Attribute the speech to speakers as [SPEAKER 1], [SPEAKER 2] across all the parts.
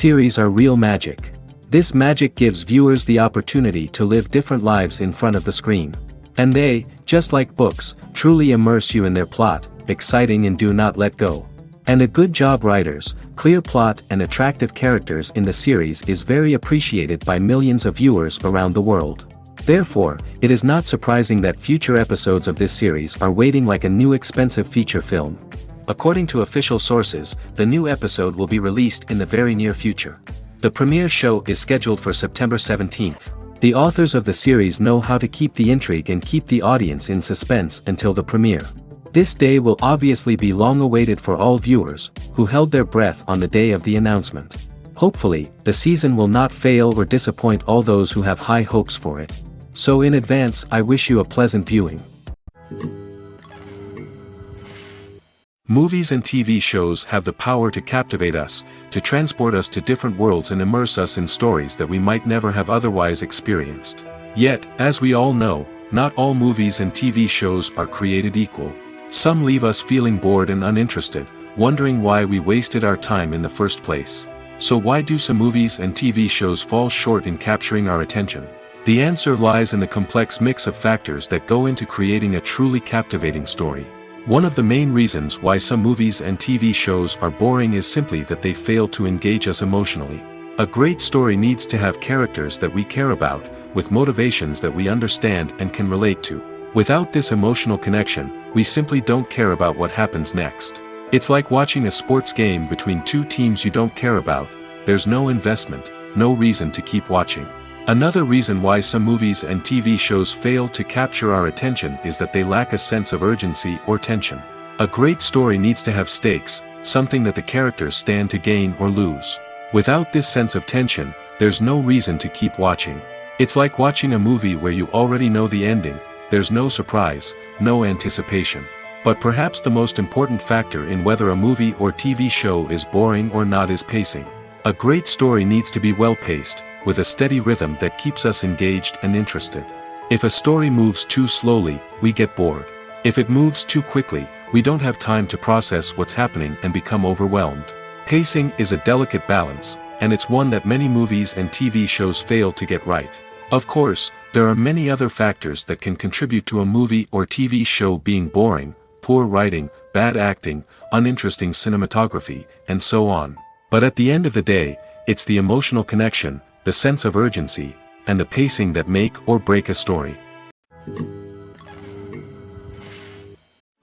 [SPEAKER 1] Series are real magic. This magic gives viewers the opportunity to live different lives in front of the screen. And they, just like books, truly immerse you in their plot, exciting and do not let go. And a good job writers, clear plot and attractive characters in the series is very appreciated by millions of viewers around the world. Therefore, it is not surprising that future episodes of this series are waiting like a new expensive feature film. According to official sources, the new episode will be released in the very near future. The premiere show is scheduled for September 17th. The authors of the series know how to keep the intrigue and keep the audience in suspense until the premiere. This day will obviously be long awaited for all viewers, who held their breath on the day of the announcement. Hopefully, the season will not fail or disappoint all those who have high hopes for it. So in advance, I wish you a pleasant viewing. Movies and TV shows have the power to captivate us, to transport us to different worlds and immerse us in stories that we might never have otherwise experienced. Yet, as we all know, not all movies and TV shows are created equal. Some leave us feeling bored and uninterested, wondering why we wasted our time in the first place. So why do some movies and TV shows fall short in capturing our attention? The answer lies in the complex mix of factors that go into creating a truly captivating story. One of the main reasons why some movies and TV shows are boring is simply that they fail to engage us emotionally. A great story needs to have characters that we care about, with motivations that we understand and can relate to. Without this emotional connection, we simply don't care about what happens next. It's like watching a sports game between two teams you don't care about. There's no investment, no reason to keep watching. Another reason why some movies and TV shows fail to capture our attention is that they lack a sense of urgency or tension. A great story needs to have stakes, something that the characters stand to gain or lose. Without this sense of tension, there's no reason to keep watching. It's like watching a movie where you already know the ending, there's no surprise, no anticipation. But perhaps the most important factor in whether a movie or TV show is boring or not is pacing. A great story needs to be well-paced, with a steady rhythm that keeps us engaged and interested. If a story moves too slowly, we get bored. If it moves too quickly, we don't have time to process what's happening and become overwhelmed. Pacing is a delicate balance, and it's one that many movies and TV shows fail to get right. Of course, there are many other factors that can contribute to a movie or TV show being boring: poor writing, bad acting, uninteresting cinematography, and so on. But at the end of the day, it's the emotional connection, the sense of urgency, and the pacing that make or break a story.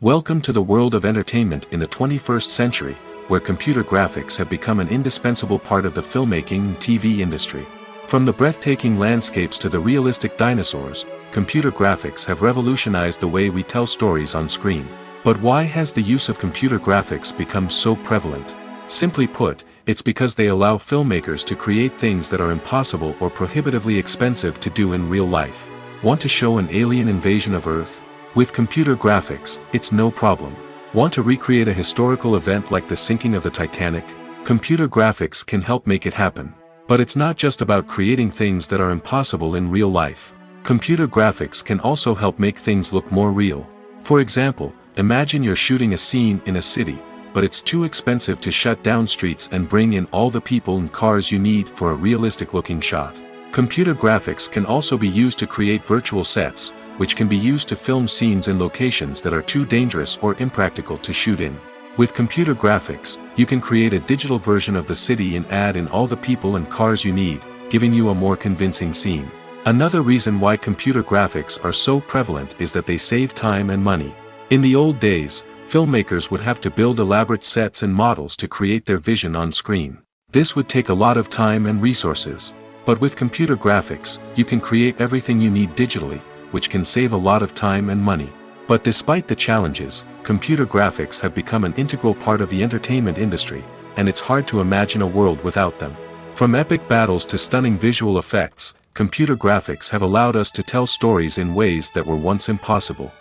[SPEAKER 1] Welcome to the world of entertainment in the 21st century, where computer graphics have become an indispensable part of the filmmaking and TV industry. From the breathtaking landscapes to the realistic dinosaurs, computer graphics have revolutionized the way we tell stories on screen. But why has the use of computer graphics become so prevalent? Simply put, it's because they allow filmmakers to create things that are impossible or prohibitively expensive to do in real life. Want to show an alien invasion of Earth? With computer graphics, it's no problem. Want to recreate a historical event like the sinking of the Titanic? Computer graphics can help make it happen. But it's not just about creating things that are impossible in real life. Computer graphics can also help make things look more real. For example, imagine you're shooting a scene in a city, but it's too expensive to shut down streets and bring in all the people and cars you need for a realistic-looking shot. Computer graphics can also be used to create virtual sets, which can be used to film scenes in locations that are too dangerous or impractical to shoot in. With computer graphics, you can create a digital version of the city and add in all the people and cars you need, giving you a more convincing scene. Another reason why computer graphics are so prevalent is that they save time and money. In the old days, filmmakers would have to build elaborate sets and models to create their vision on screen. This would take a lot of time and resources. But with computer graphics, you can create everything you need digitally, which can save a lot of time and money. But despite the challenges, computer graphics have become an integral part of the entertainment industry, and it's hard to imagine a world without them. From epic battles to stunning visual effects, computer graphics have allowed us to tell stories in ways that were once impossible.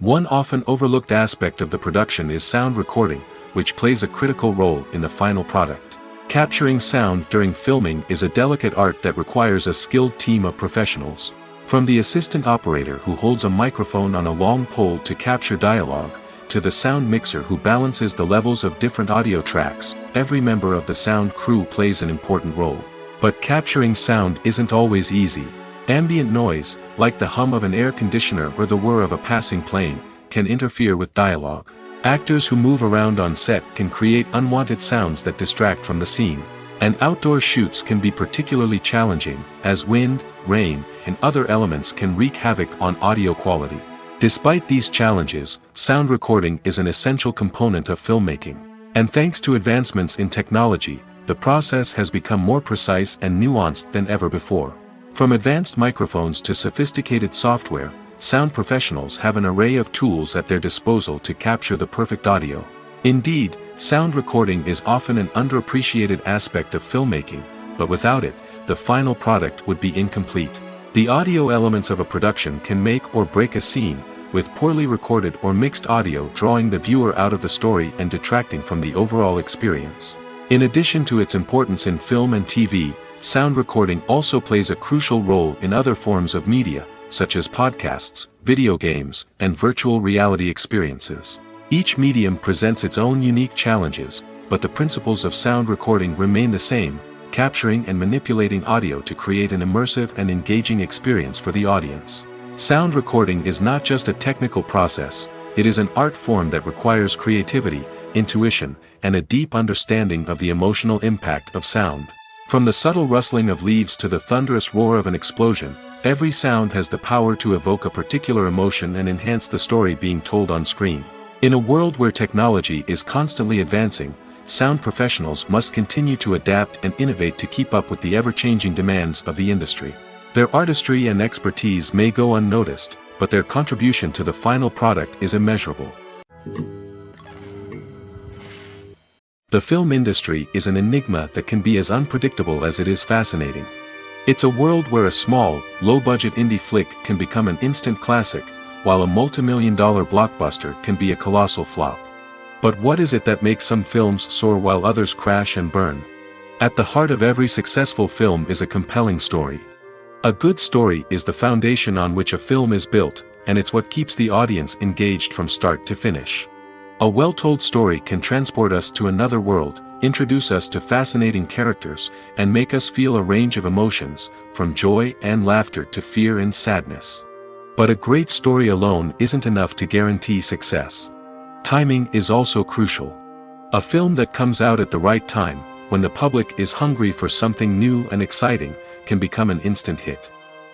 [SPEAKER 1] One often overlooked aspect of the production is sound recording, which plays a critical role in the final product. Capturing sound during filming is a delicate art that requires a skilled team of professionals. From the assistant operator who holds a microphone on a long pole to capture dialogue, to the sound mixer who balances the levels of different audio tracks, every member of the sound crew plays an important role. But capturing sound isn't always easy. Ambient noise, like the hum of an air conditioner or the whir of a passing plane, can interfere with dialogue. Actors who move around on set can create unwanted sounds that distract from the scene. And outdoor shoots can be particularly challenging, as wind, rain, and other elements can wreak havoc on audio quality. Despite these challenges, sound recording is an essential component of filmmaking. And thanks to advancements in technology, the process has become more precise and nuanced than ever before. From advanced microphones to sophisticated software, sound professionals have an array of tools at their disposal to capture the perfect audio. Indeed, sound recording is often an underappreciated aspect of filmmaking, but without it, the final product would be incomplete. The audio elements of a production can make or break a scene, with poorly recorded or mixed audio drawing the viewer out of the story and detracting from the overall experience. In addition to its importance in film and TV, sound recording also plays a crucial role in other forms of media, such as podcasts, video games, and virtual reality experiences. Each medium presents its own unique challenges, but the principles of sound recording remain the same, capturing and manipulating audio to create an immersive and engaging experience for the audience. Sound recording is not just a technical process, it is an art form that requires creativity, intuition, and a deep understanding of the emotional impact of sound. From the subtle rustling of leaves to the thunderous roar of an explosion, every sound has the power to evoke a particular emotion and enhance the story being told on screen. In a world where technology is constantly advancing, sound professionals must continue to adapt and innovate to keep up with the ever-changing demands of the industry. Their artistry and expertise may go unnoticed, but their contribution to the final product is immeasurable. The film industry is an enigma that can be as unpredictable as it is fascinating. It's a world where a small, low-budget indie flick can become an instant classic, while a multi-million-dollar blockbuster can be a colossal flop. But what is it that makes some films soar while others crash and burn? At the heart of every successful film is a compelling story. A good story is the foundation on which a film is built, and it's what keeps the audience engaged from start to finish. A well-told story can transport us to another world, introduce us to fascinating characters, and make us feel a range of emotions, from joy and laughter to fear and sadness. But a great story alone isn't enough to guarantee success. Timing is also crucial. A film that comes out at the right time, when the public is hungry for something new and exciting, can become an instant hit.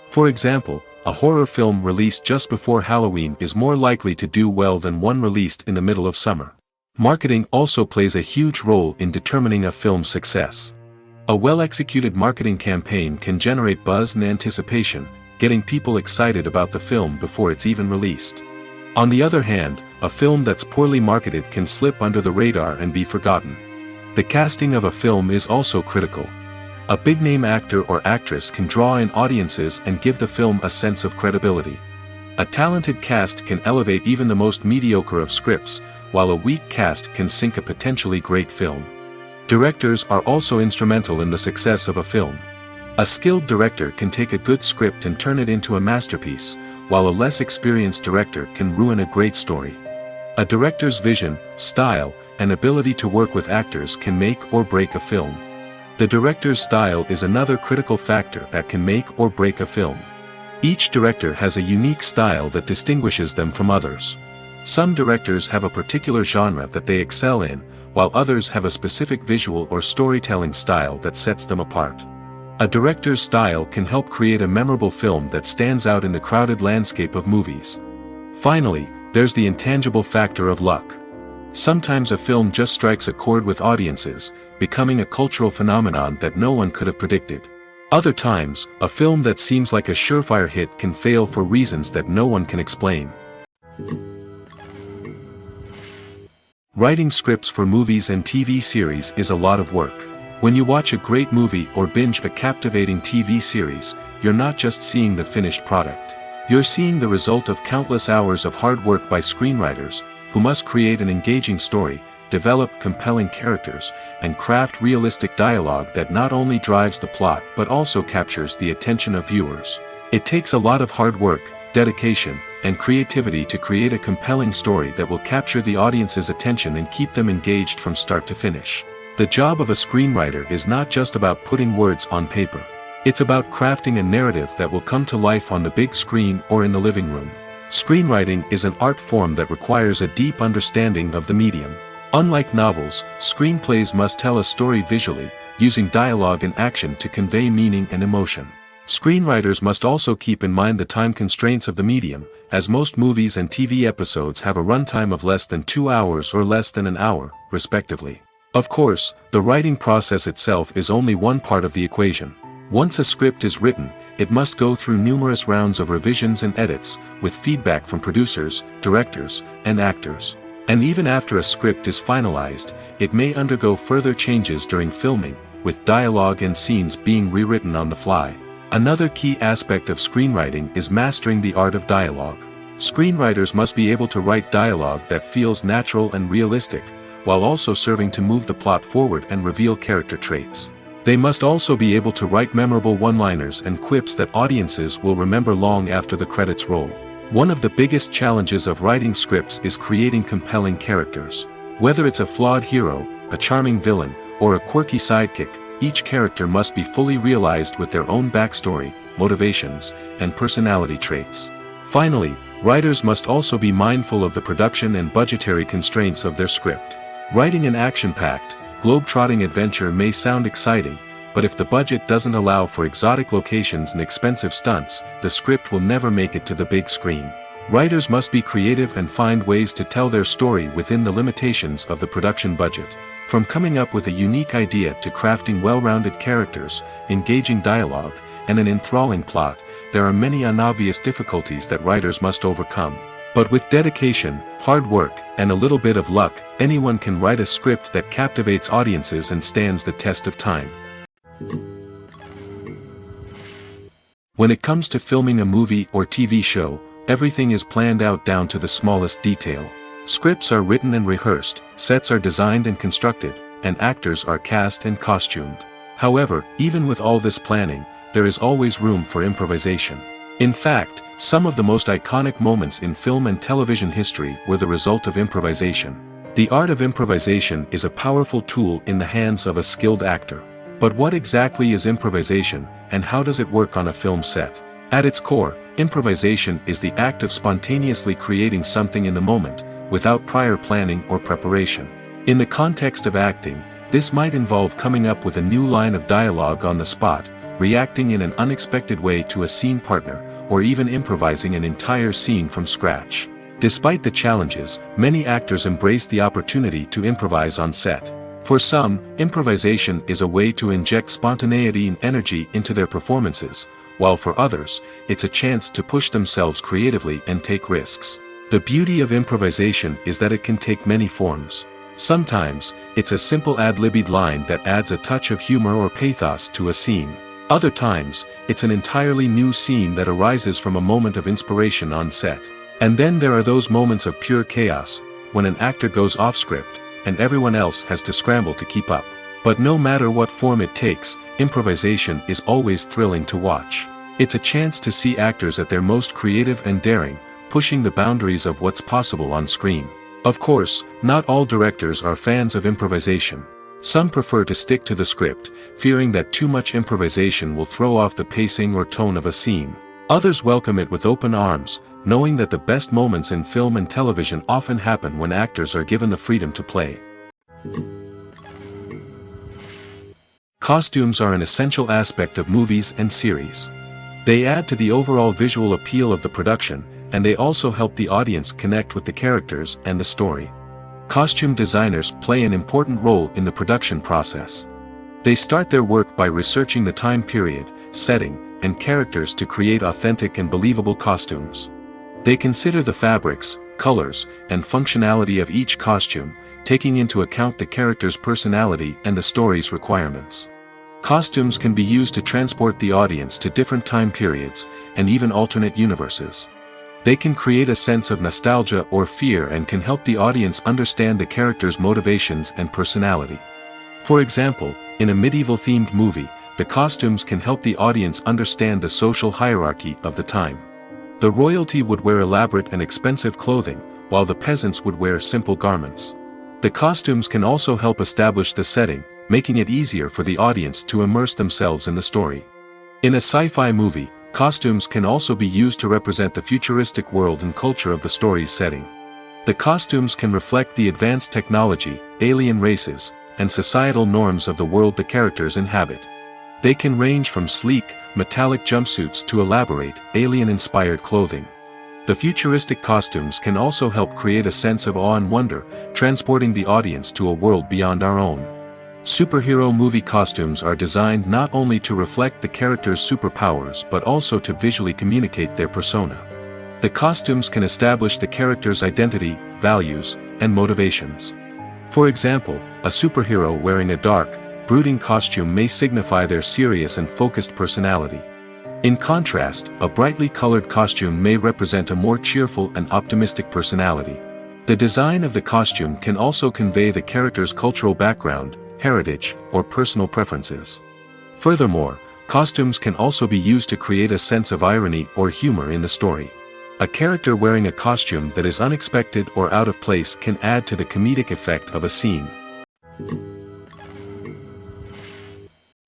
[SPEAKER 1] For example, a horror film released just before Halloween is more likely to do well than one released in the middle of summer. Marketing also plays a huge role in determining a film's success. A well-executed marketing campaign can generate buzz and anticipation, getting people excited about the film before it's even released. On the other hand, a film that's poorly marketed can slip under the radar and be forgotten. The casting of a film is also critical. A big-name actor or actress can draw in audiences and give the film a sense of credibility. A talented cast can elevate even the most mediocre of scripts, while a weak cast can sink a potentially great film. Directors are also instrumental in the success of a film. A skilled director can take a good script and turn it into a masterpiece, while a less experienced director can ruin a great story. A director's vision, style, and ability to work with actors can make or break a film. The director's style is another critical factor that can make or break a film. Each director has a unique style that distinguishes them from others. Some directors have a particular genre that they excel in, while others have a specific visual or storytelling style that sets them apart. A director's style can help create a memorable film that stands out in the crowded landscape of movies. Finally, there's the intangible factor of luck. Sometimes a film just strikes a chord with audiences, becoming a cultural phenomenon that no one could have predicted. Other times, a film that seems like a surefire hit can fail for reasons that no one can explain. Writing scripts for movies and TV series is a lot of work. When you watch a great movie or binge a captivating TV series, you're not just seeing the finished product. You're seeing the result of countless hours of hard work by screenwriters, who must create an engaging story, develop compelling characters, and craft realistic dialogue that not only drives the plot but also captures the attention of viewers. It takes a lot of hard work, dedication, and creativity to create a compelling story that will capture the audience's attention and keep them engaged from start to finish. The job of a screenwriter is not just about putting words on paper. It's about crafting a narrative that will come to life on the big screen or in the living room. Screenwriting is an art form that requires a deep understanding of the medium. Unlike novels, screenplays must tell a story visually, using dialogue and action to convey meaning and emotion. Screenwriters must also keep in mind the time constraints of the medium, as most movies and TV episodes have a runtime of less than 2 hours or less than an hour, respectively. Of course, the writing process itself is only one part of the equation. Once a script is written, it must go through numerous rounds of revisions and edits, with feedback from producers, directors, and actors. And even after a script is finalized, it may undergo further changes during filming, with dialogue and scenes being rewritten on the fly. Another key aspect of screenwriting is mastering the art of dialogue. Screenwriters must be able to write dialogue that feels natural and realistic, while also serving to move the plot forward and reveal character traits. They must also be able to write memorable one-liners and quips that audiences will remember long after the credits roll. One of the biggest challenges of writing scripts is creating compelling characters. Whether it's a flawed hero, a charming villain, or a quirky sidekick, each character must be fully realized with their own backstory, motivations, and personality traits. Finally, writers must also be mindful of the production and budgetary constraints of their script. Writing an action-packed, globe-trotting adventure may sound exciting, but if the budget doesn't allow for exotic locations and expensive stunts, the script will never make it to the big screen. Writers must be creative and find ways to tell their story within the limitations of the production budget. From coming up with a unique idea to crafting well-rounded characters, engaging dialogue, and an enthralling plot, there are many unobvious difficulties that writers must overcome. But with dedication, hard work, and a little bit of luck, anyone can write a script that captivates audiences and stands the test of time. When it comes to filming a movie or TV show, everything is planned out down to the smallest detail. Scripts are written and rehearsed, sets are designed and constructed, and actors are cast and costumed. However, even with all this planning, there is always room for improvisation. In fact, some of the most iconic moments in film and television history were the result of improvisation. The art of improvisation is a powerful tool in the hands of a skilled actor. But what exactly is improvisation, and how does it work on a film set? At its core, improvisation is the act of spontaneously creating something in the moment, without prior planning or preparation. In the context of acting, this might involve coming up with a new line of dialogue on the spot, reacting in an unexpected way to a scene partner, or even improvising an entire scene from scratch. Despite the challenges, many actors embrace the opportunity to improvise on set. For some, improvisation is a way to inject spontaneity and energy into their performances, while for others, it's a chance to push themselves creatively and take risks. The beauty of improvisation is that it can take many forms. Sometimes, it's a simple ad-libbed line that adds a touch of humor or pathos to a scene. Other times, it's an entirely new scene that arises from a moment of inspiration on set. And then there are those moments of pure chaos, when an actor goes off script, and everyone else has to scramble to keep up. But no matter what form it takes, improvisation is always thrilling to watch. It's a chance to see actors at their most creative and daring, pushing the boundaries of what's possible on screen. Of course, not all directors are fans of improvisation. Some prefer to stick to the script, fearing that too much improvisation will throw off the pacing or tone of a scene. Others welcome it with open arms, knowing that the best moments in film and television often happen when actors are given the freedom to play. Costumes are an essential aspect of movies and series. They add to the overall visual appeal of the production, and they also help the audience connect with the characters and the story. Costume designers play an important role in the production process. They start their work by researching the time period, setting, and characters to create authentic and believable costumes. They consider the fabrics, colors, and functionality of each costume, taking into account the character's personality and the story's requirements. Costumes can be used to transport the audience to different time periods, and even alternate universes. They can create a sense of nostalgia or fear and can help the audience understand the character's motivations and personality. For example, in a medieval-themed movie, the costumes can help the audience understand the social hierarchy of the time. The royalty would wear elaborate and expensive clothing, while the peasants would wear simple garments. The costumes can also help establish the setting, making it easier for the audience to immerse themselves in the story. In a sci-fi movie, costumes can also be used to represent the futuristic world and culture of the story's setting. The costumes can reflect the advanced technology, alien races, and societal norms of the world the characters inhabit. They can range from sleek, metallic jumpsuits to elaborate, alien-inspired clothing. The futuristic costumes can also help create a sense of awe and wonder, transporting the audience to a world beyond our own. Superhero movie costumes are designed not only to reflect the character's superpowers but also to visually communicate their persona. The costumes can establish the character's identity, values, and motivations. For example, a superhero wearing a dark, brooding costume may signify their serious and focused personality. In contrast, a brightly colored costume may represent a more cheerful and optimistic personality. The design of the costume can also convey the character's cultural background, heritage, or personal preferences. Furthermore, costumes can also be used to create a sense of irony or humor in the story. A character wearing a costume that is unexpected or out of place can add to the comedic effect of a scene.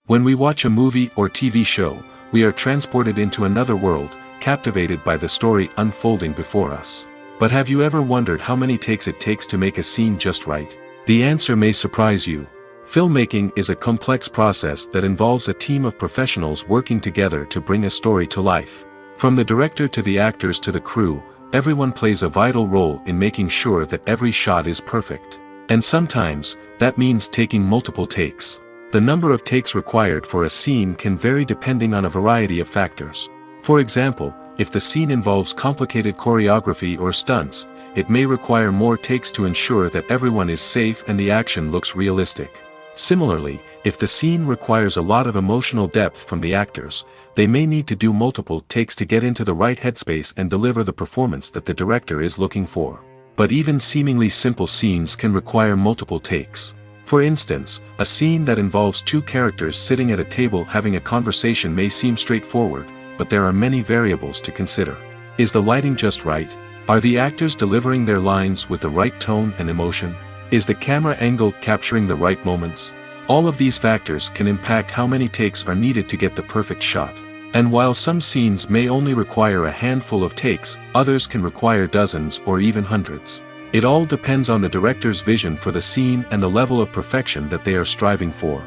[SPEAKER 1] When we watch a movie or TV show, we are transported into another world, captivated by the story unfolding before us. But have you ever wondered how many takes it takes to make a scene just right? The answer may surprise you. Filmmaking is a complex process that involves a team of professionals working together to bring a story to life. From the director to the actors to the crew, everyone plays a vital role in making sure that every shot is perfect. And sometimes, that means taking multiple takes. The number of takes required for a scene can vary depending on a variety of factors. For example, if the scene involves complicated choreography or stunts, it may require more takes to ensure that everyone is safe and the action looks realistic. Similarly, if the scene requires a lot of emotional depth from the actors, they may need to do multiple takes to get into the right headspace and deliver the performance that the director is looking for. But even seemingly simple scenes can require multiple takes. For instance, a scene that involves two characters sitting at a table having a conversation may seem straightforward, but there are many variables to consider. Is the lighting just right? Are the actors delivering their lines with the right tone and emotion? Is the camera angle capturing the right moments? All of these factors can impact how many takes are needed to get the perfect shot. And while some scenes may only require a handful of takes, others can require dozens or even hundreds. It all depends on the director's vision for the scene and the level of perfection that they are striving for.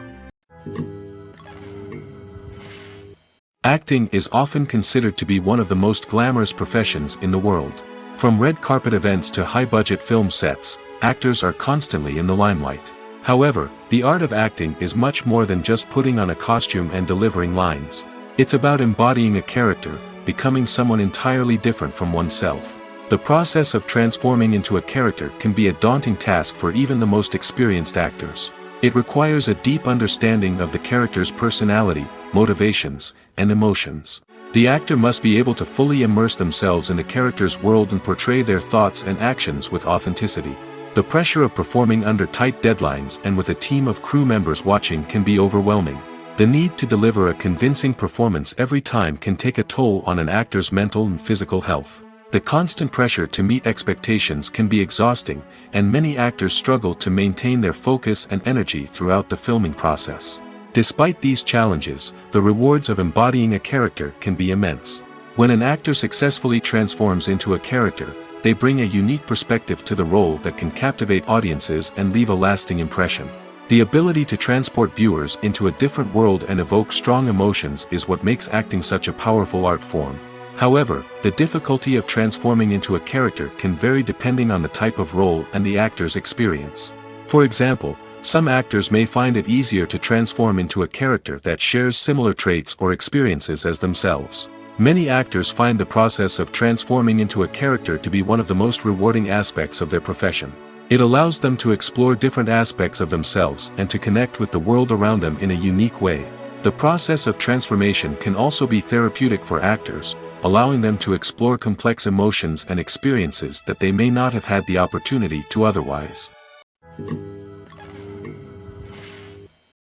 [SPEAKER 1] Acting is often considered to be one of the most glamorous professions in the world. From red carpet events to high-budget film sets, actors are constantly in the limelight. However, the art of acting is much more than just putting on a costume and delivering lines. It's about embodying a character, becoming someone entirely different from oneself. The process of transforming into a character can be a daunting task for even the most experienced actors. It requires a deep understanding of the character's personality, motivations, and emotions. The actor must be able to fully immerse themselves in the character's world and portray their thoughts and actions with authenticity. The pressure of performing under tight deadlines and with a team of crew members watching can be overwhelming. The need to deliver a convincing performance every time can take a toll on an actor's mental and physical health. The constant pressure to meet expectations can be exhausting, and many actors struggle to maintain their focus and energy throughout the filming process. Despite these challenges, the rewards of embodying a character can be immense. When an actor successfully transforms into a character, they bring a unique perspective to the role that can captivate audiences and leave a lasting impression. The ability to transport viewers into a different world and evoke strong emotions is what makes acting such a powerful art form. However, the difficulty of transforming into a character can vary depending on the type of role and the actor's experience. For example, some actors may find it easier to transform into a character that shares similar traits or experiences as themselves. Many actors find the process of transforming into a character to be one of the most rewarding aspects of their profession. It allows them to explore different aspects of themselves and to connect with the world around them in a unique way. The process of transformation can also be therapeutic for actors, allowing them to explore complex emotions and experiences that they may not have had the opportunity to otherwise.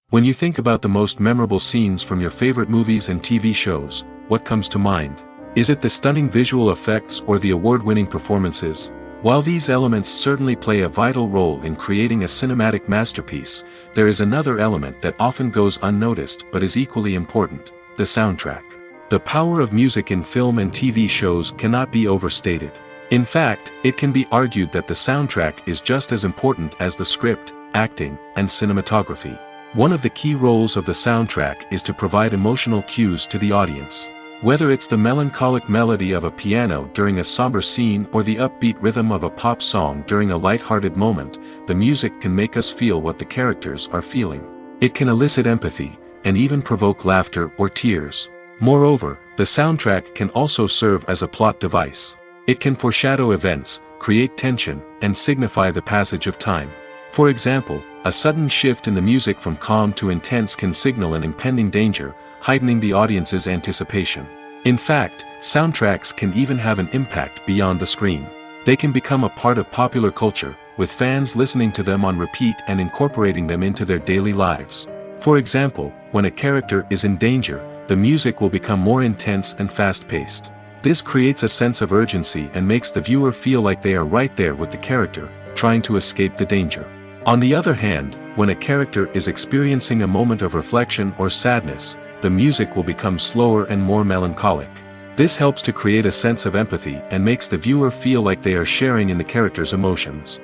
[SPEAKER 1] When you think about the most memorable scenes from your favorite movies and TV shows, what comes to mind? Is it the stunning visual effects or the award-winning performances? While these elements certainly play a vital role in creating a cinematic masterpiece, there is another element that often goes unnoticed but is equally important: the soundtrack. The power of music in film and TV shows cannot be overstated. In fact, it can be argued that the soundtrack is just as important as the script, acting, and cinematography. One of the key roles of the soundtrack is to provide emotional cues to the audience. Whether it's the melancholic melody of a piano during a somber scene or the upbeat rhythm of a pop song during a light-hearted moment, the music can make us feel what the characters are feeling. It can elicit empathy, and even provoke laughter or tears. Moreover, the soundtrack can also serve as a plot device. It can foreshadow events, create tension, and signify the passage of time. For example, a sudden shift in the music from calm to intense can signal an impending danger, heightening the audience's anticipation. In fact, soundtracks can even have an impact beyond the screen. They can become a part of popular culture, with fans listening to them on repeat and incorporating them into their daily lives. For example, when a character is in danger, the music will become more intense and fast-paced. This creates a sense of urgency and makes the viewer feel like they are right there with the character, trying to escape the danger. On the other hand, when a character is experiencing a moment of reflection or sadness, the music will become slower and more melancholic. This helps to create a sense of empathy and makes the viewer feel like they are sharing in the character's emotions.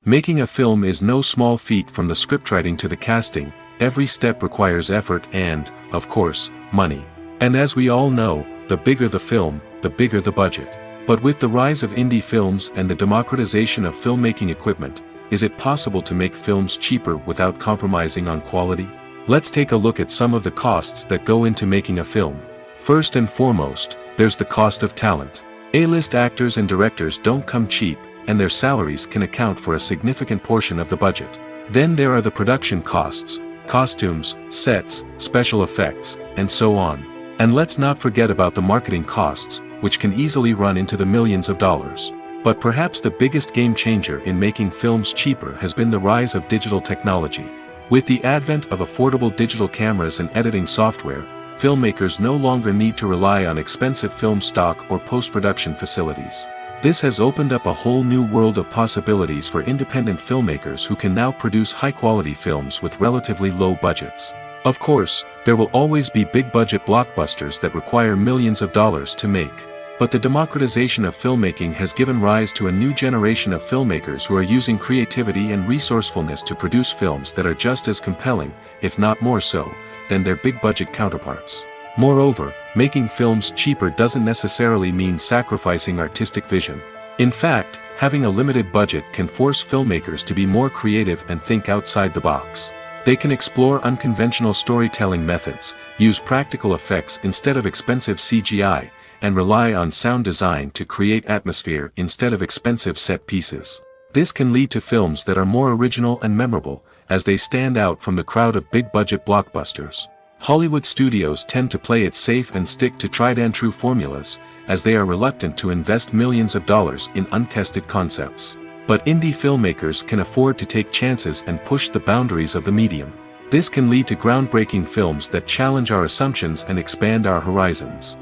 [SPEAKER 1] Making a film is no small feat. From the scriptwriting to the casting, every step requires effort and, of course, money. And as we all know, the bigger the film, the bigger the budget. But with the rise of indie films and the democratization of filmmaking equipment, is it possible to make films cheaper without compromising on quality? Let's take a look at some of the costs that go into making a film. First and foremost, there's the cost of talent. A-list actors and directors don't come cheap, and their salaries can account for a significant portion of the budget. Then there are the production costs: costumes, sets, special effects, and so on. And let's not forget about the marketing costs, which can easily run into the millions of dollars. But perhaps the biggest game changer in making films cheaper has been the rise of digital technology. With the advent of affordable digital cameras and editing software, filmmakers no longer need to rely on expensive film stock or post-production facilities. This has opened up a whole new world of possibilities for independent filmmakers who can now produce high-quality films with relatively low budgets. Of course, there will always be big-budget blockbusters that require millions of dollars to make. But the democratization of filmmaking has given rise to a new generation of filmmakers who are using creativity and resourcefulness to produce films that are just as compelling, if not more so, than their big-budget counterparts. Moreover, making films cheaper doesn't necessarily mean sacrificing artistic vision. In fact, having a limited budget can force filmmakers to be more creative and think outside the box. They can explore unconventional storytelling methods, use practical effects instead of expensive CGI, and rely on sound design to create atmosphere instead of expensive set pieces. This can lead to films that are more original and memorable, as they stand out from the crowd of big-budget blockbusters. Hollywood studios tend to play it safe and stick to tried-and-true formulas, as they are reluctant to invest millions of dollars in untested concepts. But indie filmmakers can afford to take chances and push the boundaries of the medium. This can lead to groundbreaking films that challenge our assumptions and expand our horizons.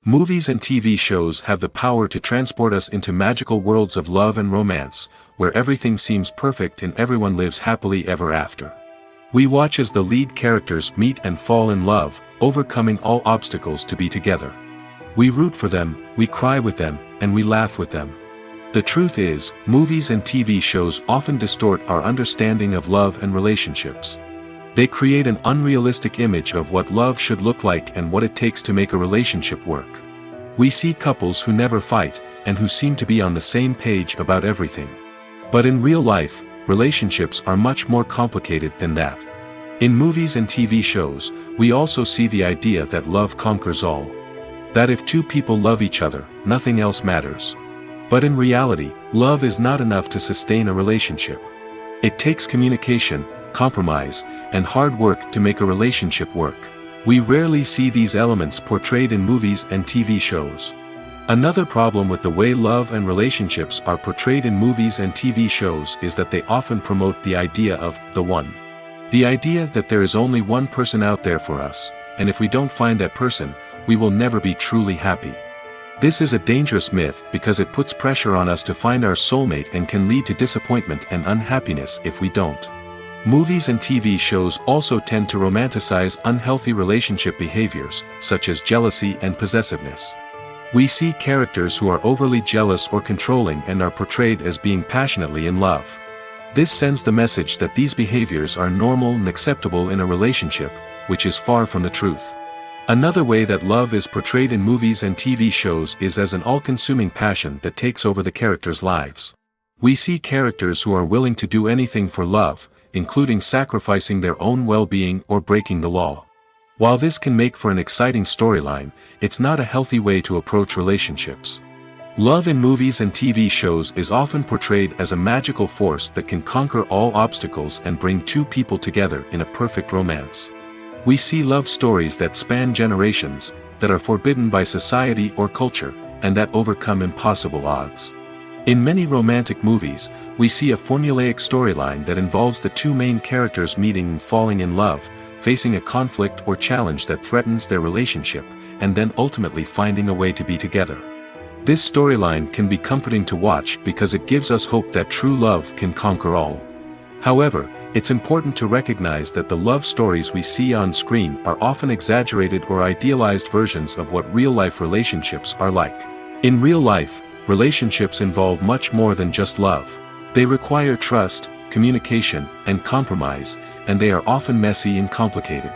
[SPEAKER 1] Movies and TV shows have the power to transport us into magical worlds of love and romance, where everything seems perfect and everyone lives happily ever after. We watch as the lead characters meet and fall in love, overcoming all obstacles to be together. We root for them, we cry with them, and we laugh with them. The truth is, movies and TV shows often distort our understanding of love and relationships. They create an unrealistic image of what love should look like and what it takes to make a relationship work. We see couples who never fight, and who seem to be on the same page about everything. But in real life, relationships are much more complicated than that. In movies and TV shows, we also see the idea that love conquers all. That if two people love each other, nothing else matters. But in reality, love is not enough to sustain a relationship. It takes communication, compromise, and hard work to make a relationship work. We rarely see these elements portrayed in movies and TV shows. Another problem with the way love and relationships are portrayed in movies and TV shows is that they often promote the idea of the one. The idea that there is only one person out there for us, and if we don't find that person, we will never be truly happy. This is a dangerous myth because it puts pressure on us to find our soulmate and can lead to disappointment and unhappiness if we don't. Movies and TV shows also tend to romanticize unhealthy relationship behaviors, such as jealousy and possessiveness. We see characters who are overly jealous or controlling and are portrayed as being passionately in love. This sends the message that these behaviors are normal and acceptable in a relationship, which is far from the truth. Another way that love is portrayed in movies and TV shows is as an all-consuming passion that takes over the characters' lives. We see characters who are willing to do anything for love, including sacrificing their own well-being or breaking the law. While this can make for an exciting storyline, it's not a healthy way to approach relationships. Love in movies and TV shows is often portrayed as a magical force that can conquer all obstacles and bring two people together in a perfect romance. We see love stories that span generations, that are forbidden by society or culture, and that overcome impossible odds. In many romantic movies, we see a formulaic storyline that involves the two main characters meeting and falling in love, facing a conflict or challenge that threatens their relationship, and then ultimately finding a way to be together. This storyline can be comforting to watch because it gives us hope that true love can conquer all. However, it's important to recognize that the love stories we see on screen are often exaggerated or idealized versions of what real-life relationships are like. In real life, relationships involve much more than just love. They require trust, communication, and compromise, and they are often messy and complicated.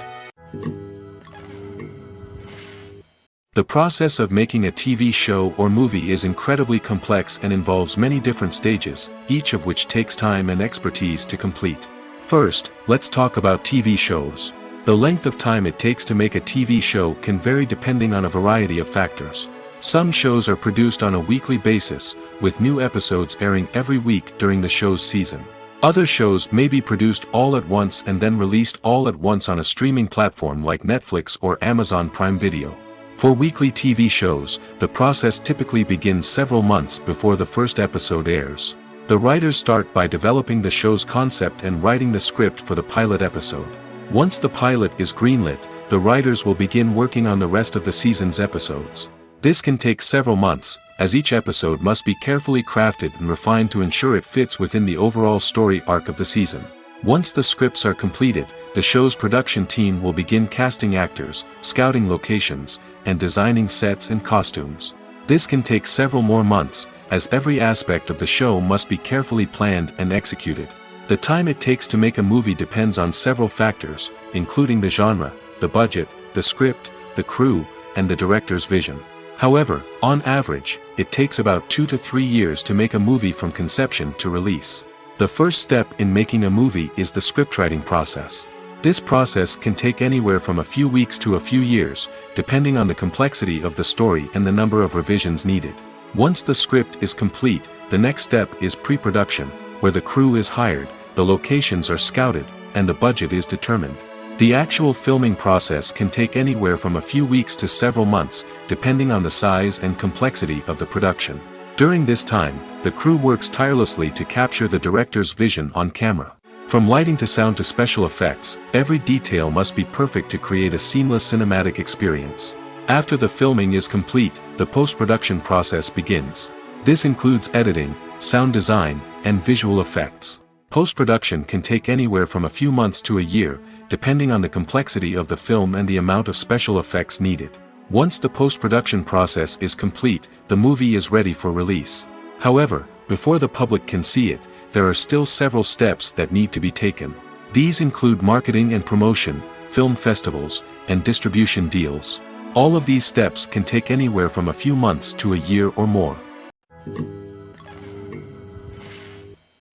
[SPEAKER 1] The process of making a TV show or movie is incredibly complex and involves many different stages, each of which takes time and expertise to complete. First, let's talk about TV shows. The length of time it takes to make a TV show can vary depending on a variety of factors. Some shows are produced on a weekly basis, with new episodes airing every week during the show's season. Other shows may be produced all at once and then released all at once on a streaming platform like Netflix or Amazon Prime Video. For weekly TV shows, the process typically begins several months before the first episode airs. The writers start by developing the show's concept and writing the script for the pilot episode. Once the pilot is greenlit, the writers will begin working on the rest of the season's episodes. This can take several months, as each episode must be carefully crafted and refined to ensure it fits within the overall story arc of the season. Once the scripts are completed, the show's production team will begin casting actors, scouting locations, and designing sets and costumes. This can take several more months, as every aspect of the show must be carefully planned and executed. The time it takes to make a movie depends on several factors, including the genre, the budget, the script, the crew, and the director's vision. However, on average, it takes about 2 to 3 years to make a movie from conception to release. The first step in making a movie is the scriptwriting process. This process can take anywhere from a few weeks to a few years, depending on the complexity of the story and the number of revisions needed. Once the script is complete, the next step is pre-production, where the crew is hired, the locations are scouted, and the budget is determined. The actual filming process can take anywhere from a few weeks to several months, depending on the size and complexity of the production. During this time, the crew works tirelessly to capture the director's vision on camera. From lighting to sound to special effects, every detail must be perfect to create a seamless cinematic experience. After the filming is complete, the post-production process begins. This includes editing, sound design, and visual effects. Post-production can take anywhere from a few months to a year, depending on the complexity of the film and the amount of special effects needed. Once the post-production process is complete, the movie is ready for release. However, before the public can see it, there are still several steps that need to be taken. These include marketing and promotion, film festivals, and distribution deals. All of these steps can take anywhere from a few months to a year or more.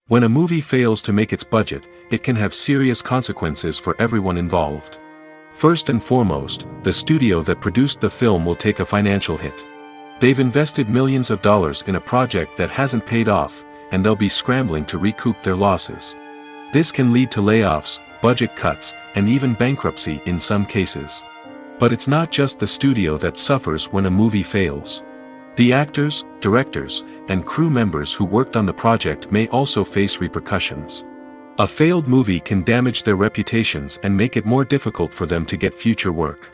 [SPEAKER 1] When a movie fails to make its budget, it can have serious consequences for everyone involved. First and foremost, the studio that produced the film will take a financial hit. They've invested millions of dollars in a project that hasn't paid off, and they'll be scrambling to recoup their losses. This can lead to layoffs, budget cuts, and even bankruptcy in some cases. But it's not just the studio that suffers when a movie fails. The actors, directors, and crew members who worked on the project may also face repercussions. A failed movie can damage their reputations and make it more difficult for them to get future work.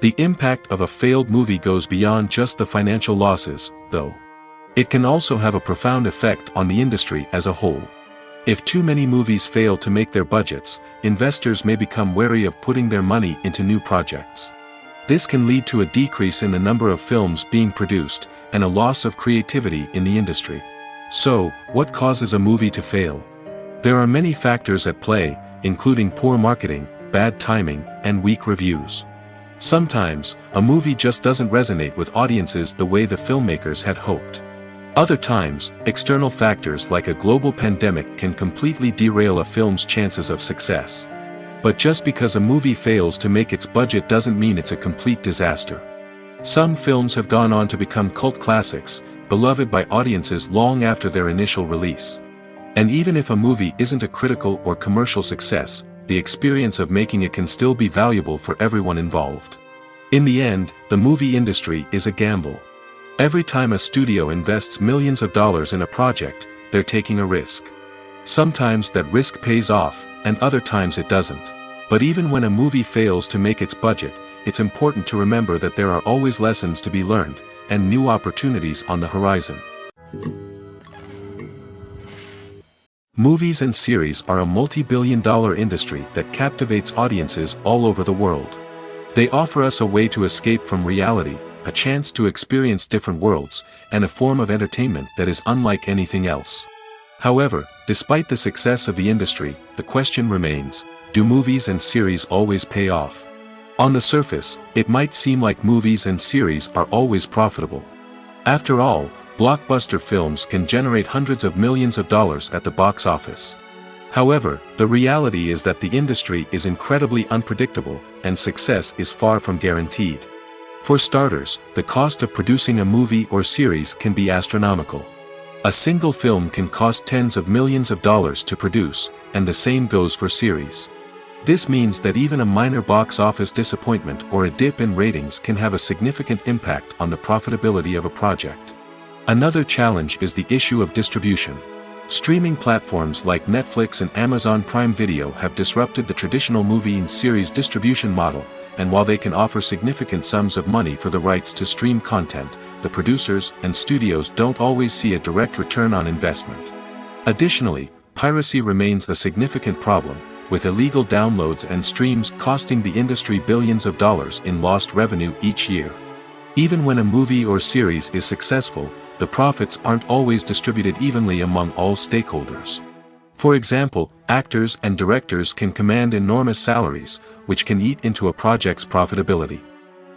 [SPEAKER 1] The impact of a failed movie goes beyond just the financial losses, though. It can also have a profound effect on the industry as a whole. If too many movies fail to make their budgets, investors may become wary of putting their money into new projects. This can lead to a decrease in the number of films being produced, and a loss of creativity in the industry. So, what causes a movie to fail? There are many factors at play, including poor marketing, bad timing, and weak reviews. Sometimes, a movie just doesn't resonate with audiences the way the filmmakers had hoped. Other times, external factors like a global pandemic can completely derail a film's chances of success. But just because a movie fails to make its budget doesn't mean it's a complete disaster. Some films have gone on to become cult classics, beloved by audiences long after their initial release. And even if a movie isn't a critical or commercial success, the experience of making it can still be valuable for everyone involved. In the end, the movie industry is a gamble. Every time a studio invests millions of dollars in a project, they're taking a risk. Sometimes that risk pays off, and other times it doesn't. But even when a movie fails to make its budget, it's important to remember that there are always lessons to be learned, and new opportunities on the horizon. Movies and series are a multi-billion-dollar industry that captivates audiences all over the world. They offer us a way to escape from reality, a chance to experience different worlds, and a form of entertainment that is unlike anything else. However, despite the success of the industry, the question remains, do movies and series always pay off? On the surface, it might seem like movies and series are always profitable. After all, blockbuster films can generate hundreds of millions of dollars at the box office. However, the reality is that the industry is incredibly unpredictable, and success is far from guaranteed. For starters, the cost of producing a movie or series can be astronomical. A single film can cost tens of millions of dollars to produce, and the same goes for series. This means that even a minor box office disappointment or a dip in ratings can have a significant impact on the profitability of a project. Another challenge is the issue of distribution. Streaming platforms like Netflix and Amazon Prime Video have disrupted the traditional movie and series distribution model, and while they can offer significant sums of money for the rights to stream content, the producers and studios don't always see a direct return on investment. Additionally, piracy remains a significant problem, with illegal downloads and streams costing the industry billions of dollars in lost revenue each year. Even when a movie or series is successful, the profits aren't always distributed evenly among all stakeholders. For example, actors and directors can command enormous salaries, which can eat into a project's profitability.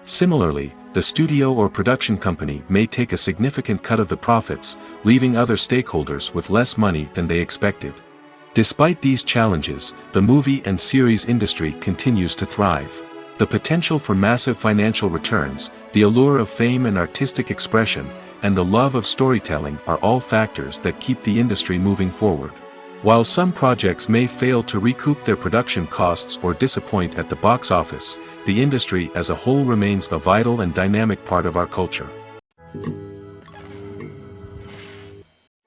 [SPEAKER 1] Similarly, the studio or production company may take a significant cut of the profits, leaving other stakeholders with less money than they expected. Despite these challenges, the movie and series industry continues to thrive. The potential for massive financial returns, the allure of fame and artistic expression, and the love of storytelling are all factors that keep the industry moving forward. While some projects may fail to recoup their production costs or disappoint at the box office, the industry as a whole remains a vital and dynamic part of our culture.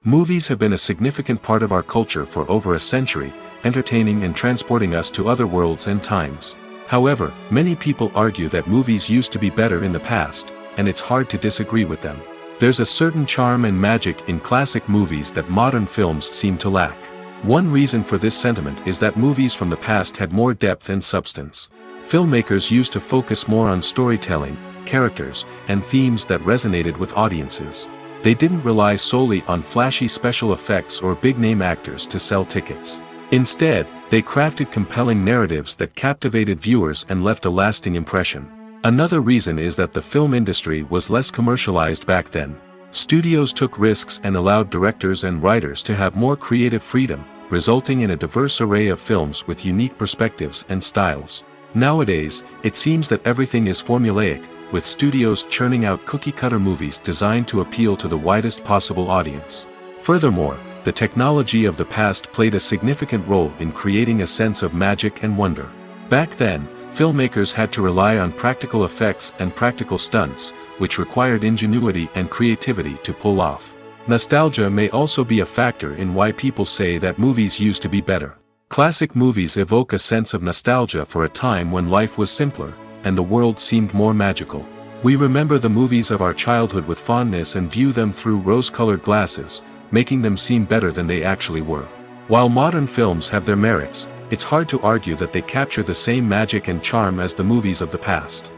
[SPEAKER 1] Movies have been a significant part of our culture for over a century, entertaining and transporting us to other worlds and times. However, many people argue that movies used to be better in the past, and it's hard to disagree with them. There's a certain charm and magic in classic movies that modern films seem to lack. One reason for this sentiment is that movies from the past had more depth and substance. Filmmakers used to focus more on storytelling, characters, and themes that resonated with audiences. They didn't rely solely on flashy special effects or big-name actors to sell tickets. Instead, they crafted compelling narratives that captivated viewers and left a lasting impression. Another reason is that the film industry was less commercialized back then. Studios took risks and allowed directors and writers to have more creative freedom, resulting in a diverse array of films with unique perspectives and styles. Nowadays, it seems that everything is formulaic, with studios churning out cookie-cutter movies designed to appeal to the widest possible audience. Furthermore, the technology of the past played a significant role in creating a sense of magic and wonder. Back then, filmmakers had to rely on practical effects and practical stunts, which required ingenuity and creativity to pull off. Nostalgia may also be a factor in why people say that movies used to be better. Classic movies evoke a sense of nostalgia for a time when life was simpler, and the world seemed more magical. We remember the movies of our childhood with fondness and view them through rose-colored glasses, making them seem better than they actually were. While modern films have their merits, it's hard to argue that they capture the same magic and charm as the movies of the past.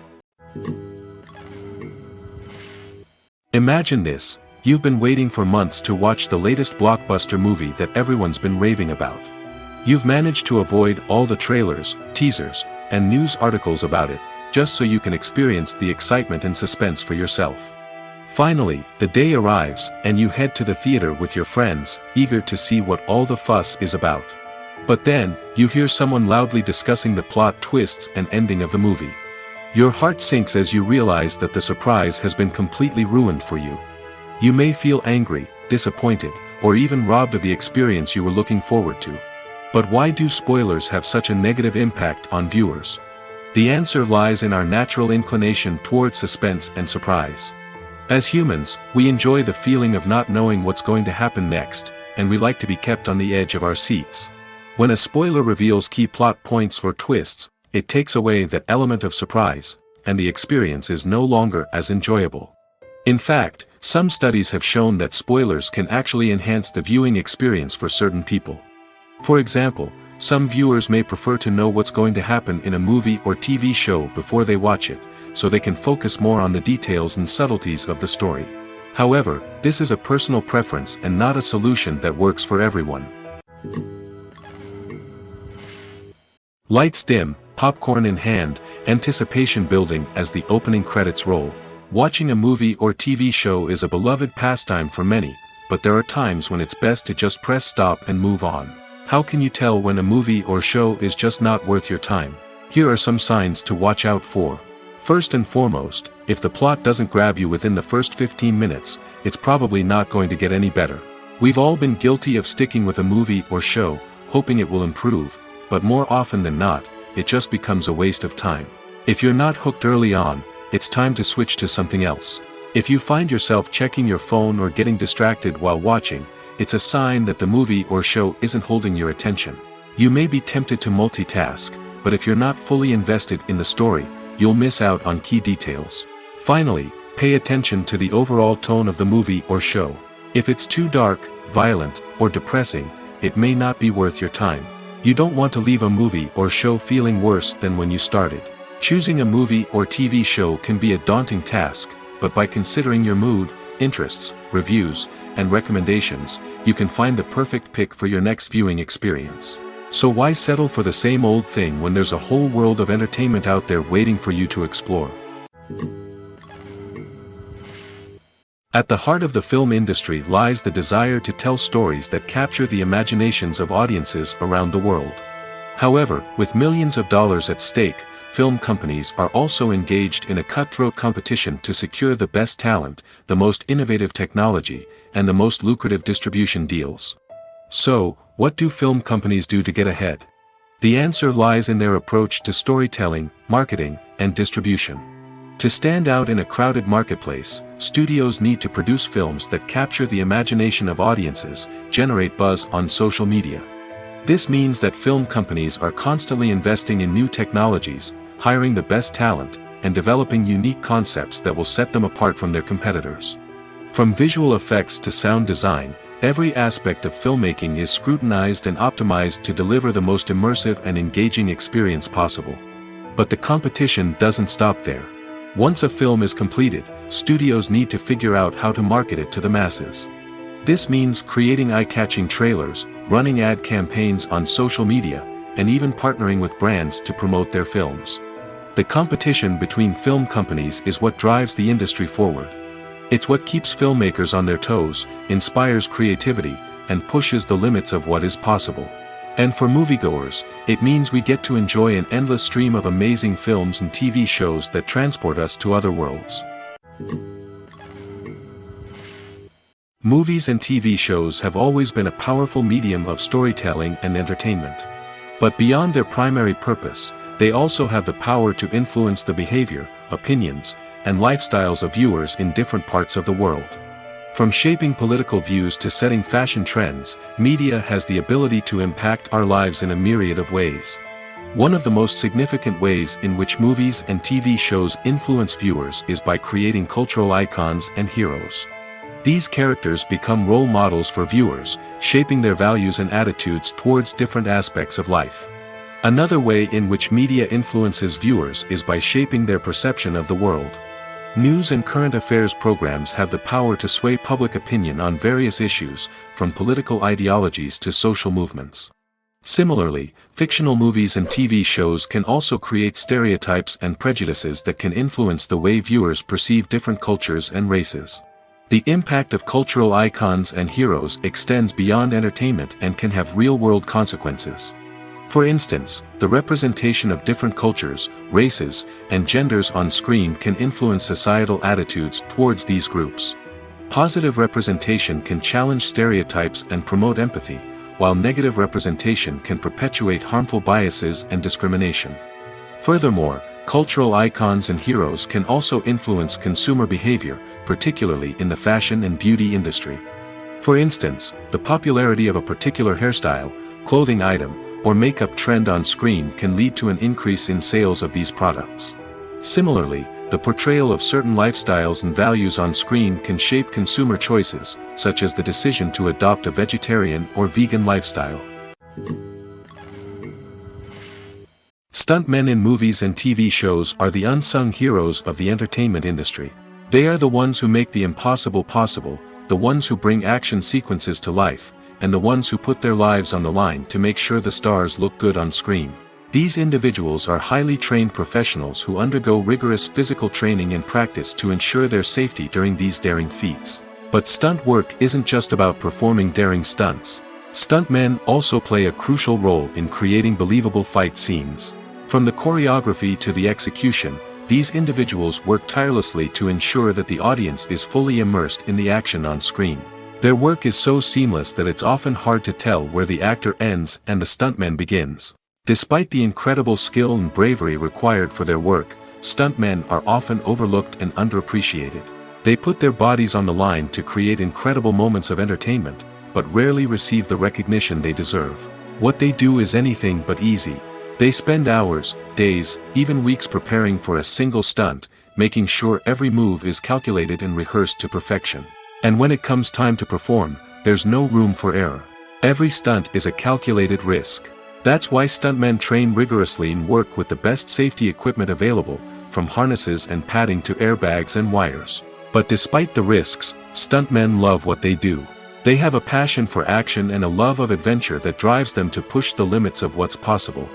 [SPEAKER 1] Imagine this: you've been waiting for months to watch the latest blockbuster movie that everyone's been raving about. You've managed to avoid all the trailers, teasers, and news articles about it, just so you can experience the excitement and suspense for yourself. Finally, the day arrives, and you head to the theater with your friends, eager to see what all the fuss is about. But then, you hear someone loudly discussing the plot twists and ending of the movie. Your heart sinks as you realize that the surprise has been completely ruined for you. You may feel angry, disappointed, or even robbed of the experience you were looking forward to. But why do spoilers have such a negative impact on viewers? The answer lies in our natural inclination toward suspense and surprise. As humans, we enjoy the feeling of not knowing what's going to happen next, and we like to be kept on the edge of our seats. When a spoiler reveals key plot points or twists, it takes away that element of surprise, and the experience is no longer as enjoyable. In fact, some studies have shown that spoilers can actually enhance the viewing experience for certain people. For example, some viewers may prefer to know what's going to happen in a movie or TV show before they watch it, so they can focus more on the details and subtleties of the story. However, this is a personal preference and not a solution that works for everyone. Lights dim, popcorn in hand, anticipation building as the opening credits roll. Watching a movie or TV show is a beloved pastime for many, but there are times when it's best to just press stop and move on. How can you tell when a movie or show is just not worth your time? Here are some signs to watch out for. First and foremost, if the plot doesn't grab you within the first 15 minutes, it's probably not going to get any better. We've all been guilty of sticking with a movie or show, hoping it will improve, but more often than not, it just becomes a waste of time. If you're not hooked early on, it's time to switch to something else. If you find yourself checking your phone or getting distracted while watching, it's a sign that the movie or show isn't holding your attention. You may be tempted to multitask, but if you're not fully invested in the story, you'll miss out on key details. Finally, pay attention to the overall tone of the movie or show. If it's too dark, violent, or depressing, it may not be worth your time. You don't want to leave a movie or show feeling worse than when you started. Choosing a movie or TV show can be a daunting task, but by considering your mood, interests, reviews, and recommendations, you can find the perfect pick for your next viewing experience. So why settle for the same old thing when there's a whole world of entertainment out there waiting for you to explore? At the heart of the film industry lies the desire to tell stories that capture the imaginations of audiences around the world. However, with millions of dollars at stake, film companies are also engaged in a cutthroat competition to secure the best talent, the most innovative technology, and the most lucrative distribution deals. So, what do film companies do to get ahead? The answer lies in their approach to storytelling, marketing, and distribution. To stand out in a crowded marketplace, studios need to produce films that capture the imagination of audiences, generate buzz on social media. This means that film companies are constantly investing in new technologies, hiring the best talent, and developing unique concepts that will set them apart from their competitors. From visual effects to sound design, every aspect of filmmaking is scrutinized and optimized to deliver the most immersive and engaging experience possible. But the competition doesn't stop there. Once a film is completed, studios need to figure out how to market it to the masses. This means creating eye-catching trailers, running ad campaigns on social media, and even partnering with brands to promote their films. The competition between film companies is what drives the industry forward. It's what keeps filmmakers on their toes, inspires creativity, and pushes the limits of what is possible. And for moviegoers, it means we get to enjoy an endless stream of amazing films and TV shows that transport us to other worlds. Movies and TV shows have always been a powerful medium of storytelling and entertainment. But beyond their primary purpose, they also have the power to influence the behavior, opinions, and lifestyles of viewers in different parts of the world. From shaping political views to setting fashion trends, media has the ability to impact our lives in a myriad of ways. One of the most significant ways in which movies and TV shows influence viewers is by creating cultural icons and heroes. These characters become role models for viewers, shaping their values and attitudes towards different aspects of life. Another way in which media influences viewers is by shaping their perception of the world. News and current affairs programs have the power to sway public opinion on various issues, from political ideologies to social movements. Similarly, fictional movies and TV shows can also create stereotypes and prejudices that can influence the way viewers perceive different cultures and races. The impact of cultural icons and heroes extends beyond entertainment and can have real-world consequences. For instance, the representation of different cultures, races, and genders on screen can influence societal attitudes towards these groups. Positive representation can challenge stereotypes and promote empathy, while negative representation can perpetuate harmful biases and discrimination. Furthermore, cultural icons and heroes can also influence consumer behavior, particularly in the fashion and beauty industry. For instance, the popularity of a particular hairstyle, clothing item, or makeup trend on screen can lead to an increase in sales of these products. Similarly, the portrayal of certain lifestyles and values on screen can shape consumer choices, such as the decision to adopt a vegetarian or vegan lifestyle. Stuntmen in movies and TV shows are the unsung heroes of the entertainment industry. They are the ones who make the impossible possible, the ones who bring action sequences to life, and the ones who put their lives on the line to make sure the stars look good on screen. These individuals are highly trained professionals who undergo rigorous physical training and practice to ensure their safety during these daring feats. But stunt work isn't just about performing daring stunts. Stuntmen also play a crucial role in creating believable fight scenes. From the choreography to the execution, these individuals work tirelessly to ensure that the audience is fully immersed in the action on screen. Their work is so seamless that it's often hard to tell where the actor ends and the stuntman begins. Despite the incredible skill and bravery required for their work, stuntmen are often overlooked and underappreciated. They put their bodies on the line to create incredible moments of entertainment, but rarely receive the recognition they deserve. What they do is anything but easy. They spend hours, days, even weeks preparing for a single stunt, making sure every move is calculated and rehearsed to perfection. And when it comes time to perform, there's no room for error. Every stunt is a calculated risk. That's why stuntmen train rigorously and work with the best safety equipment available, from harnesses and padding to airbags and wires. But despite the risks, stuntmen love what they do. They have a passion for action and a love of adventure that drives them to push the limits of what's possible.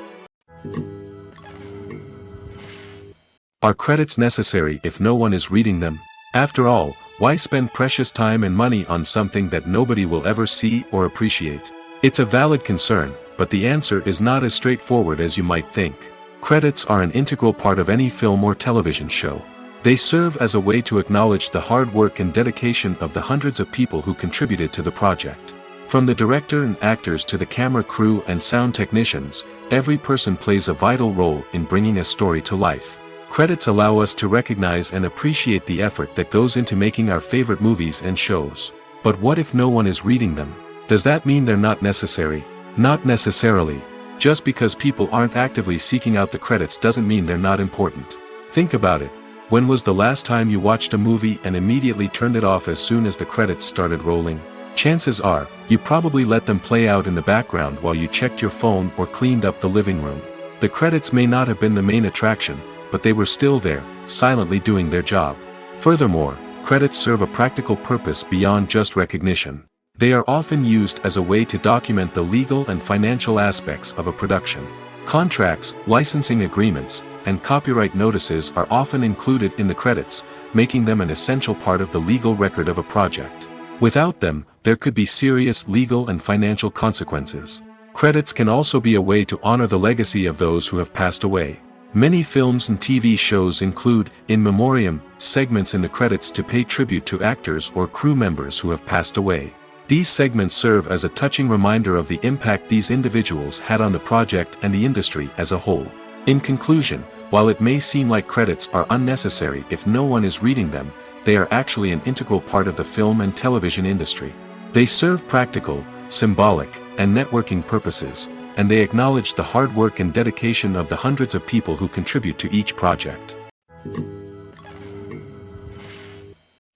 [SPEAKER 1] Are credits necessary if no one is reading them? After all, why spend precious time and money on something that nobody will ever see or appreciate? It's a valid concern, but the answer is not as straightforward as you might think. Credits are an integral part of any film or television show. They serve as a way to acknowledge the hard work and dedication of the hundreds of people who contributed to the project. From the director and actors to the camera crew and sound technicians, every person plays a vital role in bringing a story to life. Credits allow us to recognize and appreciate the effort that goes into making our favorite movies and shows. But what if no one is reading them? Does that mean they're not necessary? Not necessarily. Just because people aren't actively seeking out the credits doesn't mean they're not important. Think about it. When was the last time you watched a movie and immediately turned it off as soon as the credits started rolling? Chances are, you probably let them play out in the background while you checked your phone or cleaned up the living room. The credits may not have been the main attraction, but they were still there, silently doing their job. Furthermore, credits serve a practical purpose beyond just recognition. They are often used as a way to document the legal and financial aspects of a production. Contracts, licensing agreements, and copyright notices are often included in the credits, making them an essential part of the legal record of a project. Without them, there could be serious legal and financial consequences. Credits can also be a way to honor the legacy of those who have passed away. Many films and TV shows include, in memoriam, segments in the credits to pay tribute to actors or crew members who have passed away. These segments serve as a touching reminder of the impact these individuals had on the project and the industry as a whole. In conclusion, while it may seem like credits are unnecessary if no one is reading them, they are actually an integral part of the film and television industry. They serve practical, symbolic, and networking purposes, and they acknowledge the hard work and dedication of the hundreds of people who contribute to each project.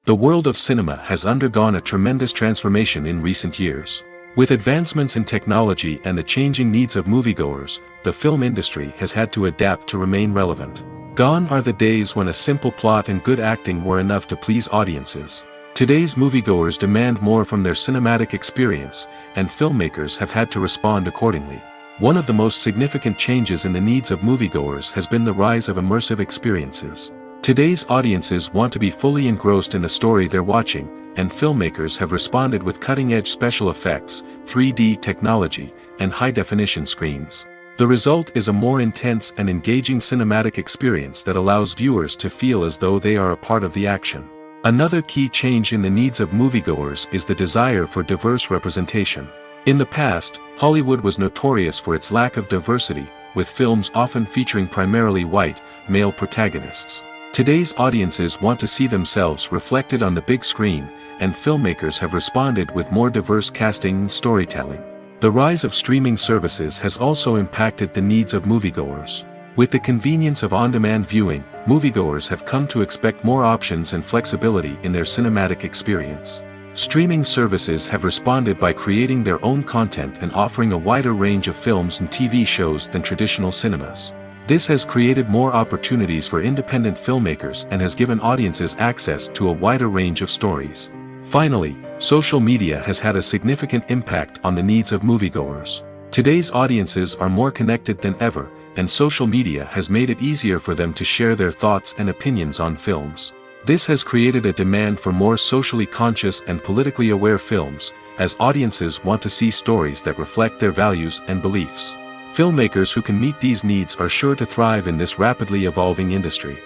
[SPEAKER 1] The world of cinema has undergone a tremendous transformation in recent years. With advancements in technology and the changing needs of moviegoers, the film industry has had to adapt to remain relevant. Gone are the days when a simple plot and good acting were enough to please audiences. Today's moviegoers demand more from their cinematic experience, and filmmakers have had to respond accordingly. One of the most significant changes in the needs of moviegoers has been the rise of immersive experiences. Today's audiences want to be fully engrossed in the story they're watching, and filmmakers have responded with cutting-edge special effects, 3D technology, and high-definition screens. The result is a more intense and engaging cinematic experience that allows viewers to feel as though they are a part of the action. Another key change in the needs of moviegoers is the desire for diverse representation. In the past, Hollywood was notorious for its lack of diversity, with films often featuring primarily white, male protagonists. Today's audiences want to see themselves reflected on the big screen, and filmmakers have responded with more diverse casting and storytelling. The rise of streaming services has also impacted the needs of moviegoers. With the convenience of on-demand viewing, moviegoers have come to expect more options and flexibility in their cinematic experience. Streaming services have responded by creating their own content and offering a wider range of films and TV shows than traditional cinemas. This has created more opportunities for independent filmmakers and has given audiences access to a wider range of stories. Finally, social media has had a significant impact on the needs of moviegoers. Today's audiences are more connected than ever, and social media has made it easier for them to share their thoughts and opinions on films. This has created a demand for more socially conscious and politically aware films, as audiences want to see stories that reflect their values and beliefs. Filmmakers who can meet these needs are sure to thrive in this rapidly evolving industry.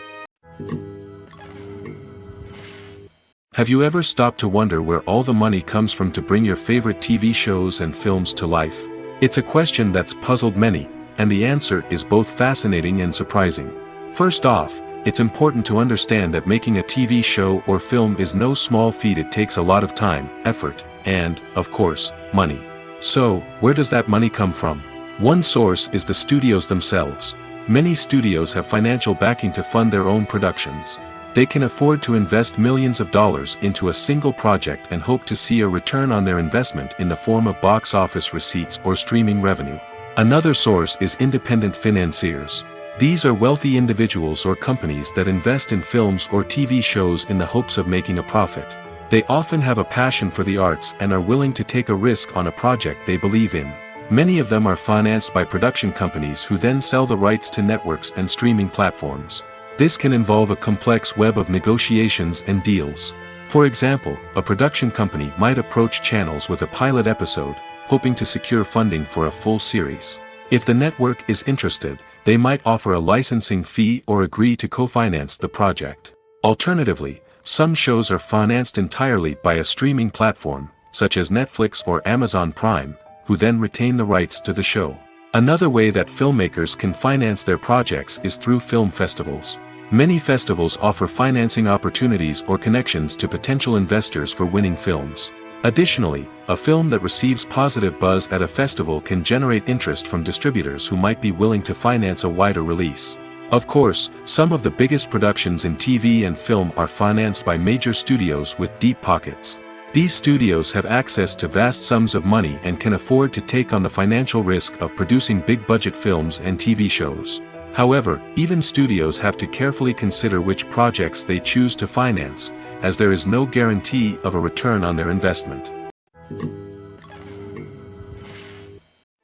[SPEAKER 1] Have you ever stopped to wonder where all the money comes from to bring your favorite TV shows and films to life? It's a question that's puzzled many, and the answer is both fascinating and surprising. First off, it's important to understand that making a TV show or film is no small feat. It takes a lot of time, effort, and, of course, money. So, where does that money come from? One source is the studios themselves. Many studios have financial backing to fund their own productions. They can afford to invest millions of dollars into a single project and hope to see a return on their investment in the form of box office receipts or streaming revenue. Another source is independent financiers. These are wealthy individuals or companies that invest in films or TV shows in the hopes of making a profit. They often have a passion for the arts and are willing to take a risk on a project they believe in. Many of them are financed by production companies who then sell the rights to networks and streaming platforms. This can involve a complex web of negotiations and deals. For example, a production company might approach channels with a pilot episode, hoping to secure funding for a full series. If the network is interested, they might offer a licensing fee or agree to co-finance the project. Alternatively, some shows are financed entirely by a streaming platform, such as Netflix or Amazon Prime, who then retain the rights to the show. Another way that filmmakers can finance their projects is through film festivals. Many festivals offer financing opportunities or connections to potential investors for winning films. Additionally, a film that receives positive buzz at a festival can generate interest from distributors who might be willing to finance a wider release. Of course, some of the biggest productions in TV and film are financed by major studios with deep pockets. These studios have access to vast sums of money and can afford to take on the financial risk of producing big-budget films and TV shows. However, even studios have to carefully consider which projects they choose to finance, as there is no guarantee of a return on their investment.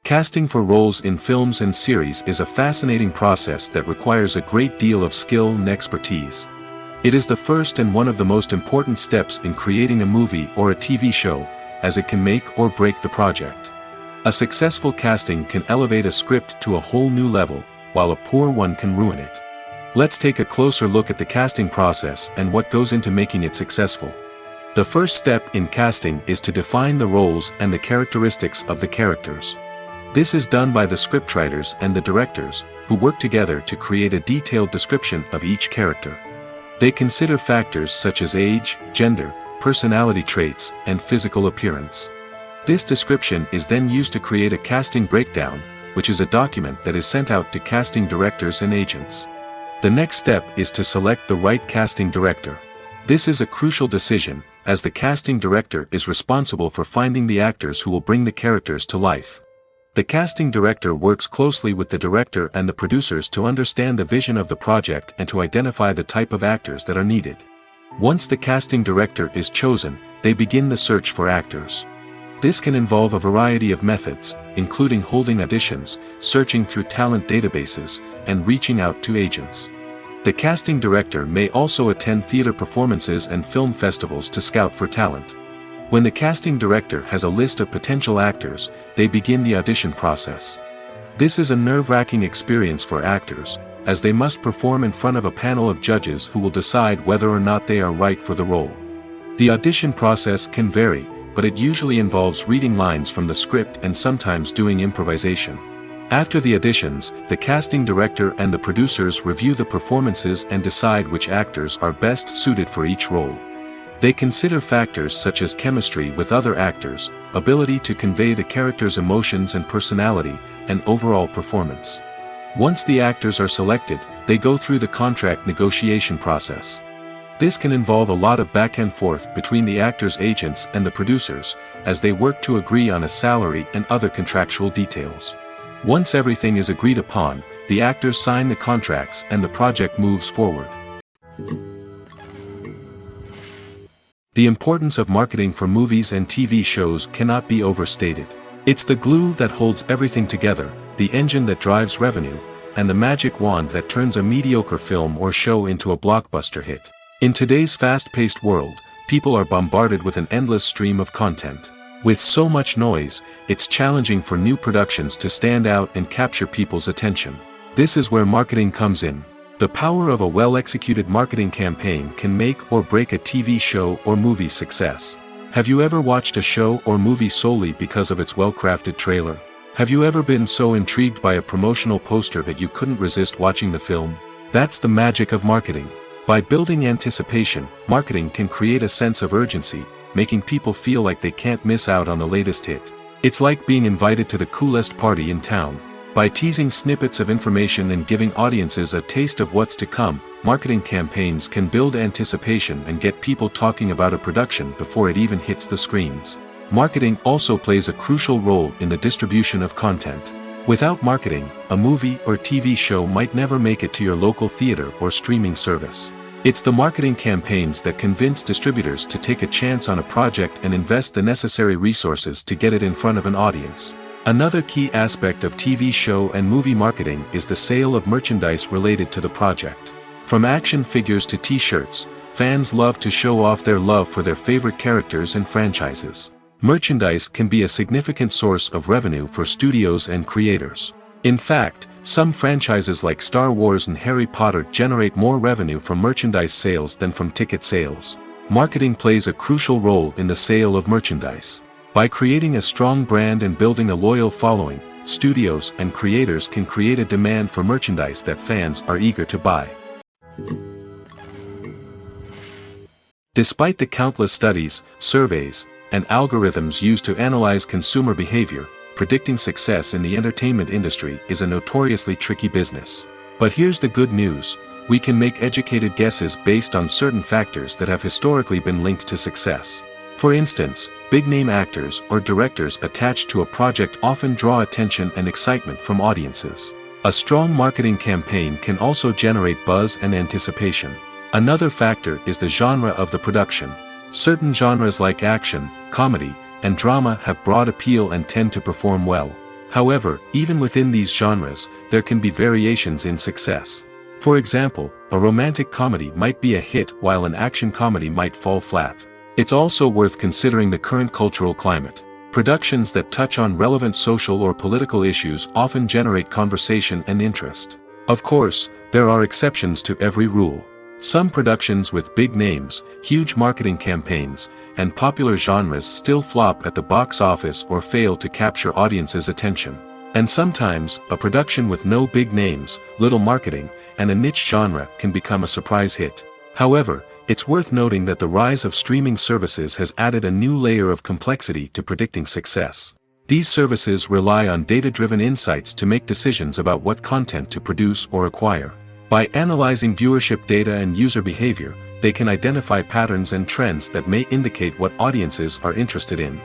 [SPEAKER 1] Casting for roles in films and series is a fascinating process that requires a great deal of skill and expertise. It is the first and one of the most important steps in creating a movie or a TV show, as it can make or break the project. A successful casting can elevate a script to a whole new level, while a poor one can ruin it. Let's take a closer look at the casting process and what goes into making it successful. The first step in casting is to define the roles and the characteristics of the characters. This is done by the scriptwriters and the directors, who work together to create a detailed description of each character. They consider factors such as age, gender, personality traits, and physical appearance. This description is then used to create a casting breakdown, which is a document that is sent out to casting directors and agents. The next step is to select the right casting director. This is a crucial decision, as the casting director is responsible for finding the actors who will bring the characters to life. The casting director works closely with the director and the producers to understand the vision of the project and to identify the type of actors that are needed. Once the casting director is chosen, they begin the search for actors. This can involve a variety of methods, including holding auditions, searching through talent databases, and reaching out to agents. The casting director may also attend theater performances and film festivals to scout for talent. When the casting director has a list of potential actors, they begin the audition process. This is a nerve-wracking experience for actors, as they must perform in front of a panel of judges who will decide whether or not they are right for the role. The audition process can vary, but it usually involves reading lines from the script and sometimes doing improvisation. After the auditions, the casting director and the producers review the performances and decide which actors are best suited for each role. They consider factors such as chemistry with other actors, ability to convey the character's emotions and personality, and overall performance. Once the actors are selected, they go through the contract negotiation process. This can involve a lot of back and forth between the actors' agents and the producers, as they work to agree on a salary and other contractual details. Once everything is agreed upon, the actors sign the contracts and the project moves forward. The importance of marketing for movies and TV shows cannot be overstated. It's the glue that holds everything together, the engine that drives revenue, and the magic wand that turns a mediocre film or show into a blockbuster hit. In today's fast-paced world, people are bombarded with an endless stream of content. With so much noise, it's challenging for new productions to stand out and capture people's attention. This is where marketing comes in. The power of a well-executed marketing campaign can make or break a TV show or movie's success. Have you ever watched a show or movie solely because of its well-crafted trailer? Have you ever been so intrigued by a promotional poster that you couldn't resist watching the film? That's the magic of marketing. By building anticipation, marketing can create a sense of urgency, making people feel like they can't miss out on the latest hit. It's like being invited to the coolest party in town. By teasing snippets of information and giving audiences a taste of what's to come, marketing campaigns can build anticipation and get people talking about a production before it even hits the screens. Marketing also plays a crucial role in the distribution of content. Without marketing, a movie or TV show might never make it to your local theater or streaming service. It's the marketing campaigns that convince distributors to take a chance on a project and invest the necessary resources to get it in front of an audience. Another key aspect of TV show and movie marketing is the sale of merchandise related to the project. From action figures to t-shirts, fans love to show off their love for their favorite characters and franchises. Merchandise can be a significant source of revenue for studios and creators. In fact, some franchises like Star Wars and Harry Potter generate more revenue from merchandise sales than from ticket sales. Marketing plays a crucial role in the sale of merchandise. By creating a strong brand and building a loyal following, studios and creators can create a demand for merchandise that fans are eager to buy. Despite the countless studies, surveys, and algorithms used to analyze consumer behavior, predicting success in the entertainment industry is a notoriously tricky business. But here's the good news: we can make educated guesses based on certain factors that have historically been linked to success. For instance, big-name actors or directors attached to a project often draw attention and excitement from audiences. A strong marketing campaign can also generate buzz and anticipation. Another factor is the genre of the production. Certain genres like action, comedy, and drama have broad appeal and tend to perform well. However, even within these genres, there can be variations in success. For example, a romantic comedy might be a hit while an action comedy might fall flat. It's also worth considering the current cultural climate. Productions that touch on relevant social or political issues often generate conversation and interest. Of course, there are exceptions to every rule. Some productions with big names, huge marketing campaigns, and popular genres still flop at the box office or fail to capture audiences' attention. And sometimes, a production with no big names, little marketing, and a niche genre can become a surprise hit. However, it's worth noting that the rise of streaming services has added a new layer of complexity to predicting success. These services rely on data-driven insights to make decisions about what content to produce or acquire. By analyzing viewership data and user behavior, they can identify patterns and trends that may indicate what audiences are interested in.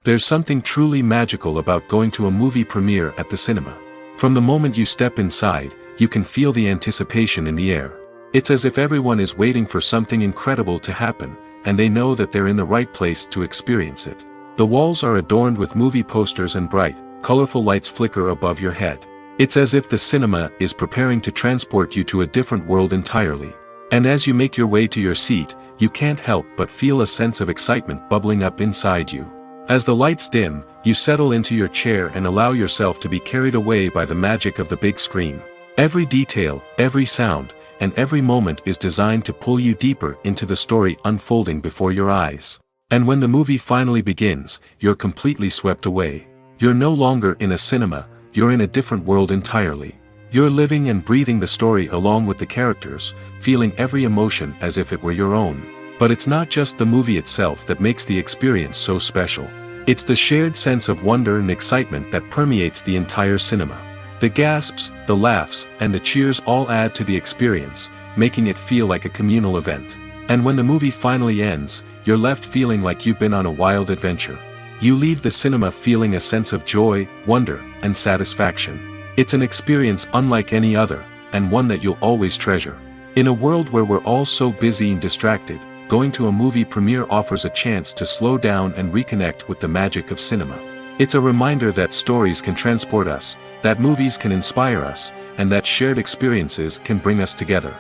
[SPEAKER 1] There's something truly magical about going to a movie premiere at the cinema. From the moment you step inside, you can feel the anticipation in the air. It's as if everyone is waiting for something incredible to happen, and they know that they're in the right place to experience it. The walls are adorned with movie posters and bright, colorful lights flicker above your head. It's as if the cinema is preparing to transport you to a different world entirely. And as you make your way to your seat, you can't help but feel a sense of excitement bubbling up inside you. As the lights dim, you settle into your chair and allow yourself to be carried away by the magic of the big screen. Every detail, every sound, and every moment is designed to pull you deeper into the story unfolding before your eyes. And when the movie finally begins, you're completely swept away. You're no longer in a cinema, you're in a different world entirely. You're living and breathing the story along with the characters, feeling every emotion as if it were your own. But it's not just the movie itself that makes the experience so special. It's the shared sense of wonder and excitement that permeates the entire cinema. The gasps, the laughs, and the cheers all add to the experience, making it feel like a communal event. And when the movie finally ends, you're left feeling like you've been on a wild adventure. You leave the cinema feeling a sense of joy, wonder, and satisfaction. It's an experience unlike any other, and one that you'll always treasure. In a world where we're all so busy and distracted, going to a movie premiere offers a chance to slow down and reconnect with the magic of cinema. It's a reminder that stories can transport us, that movies can inspire us, and that shared experiences can bring us together.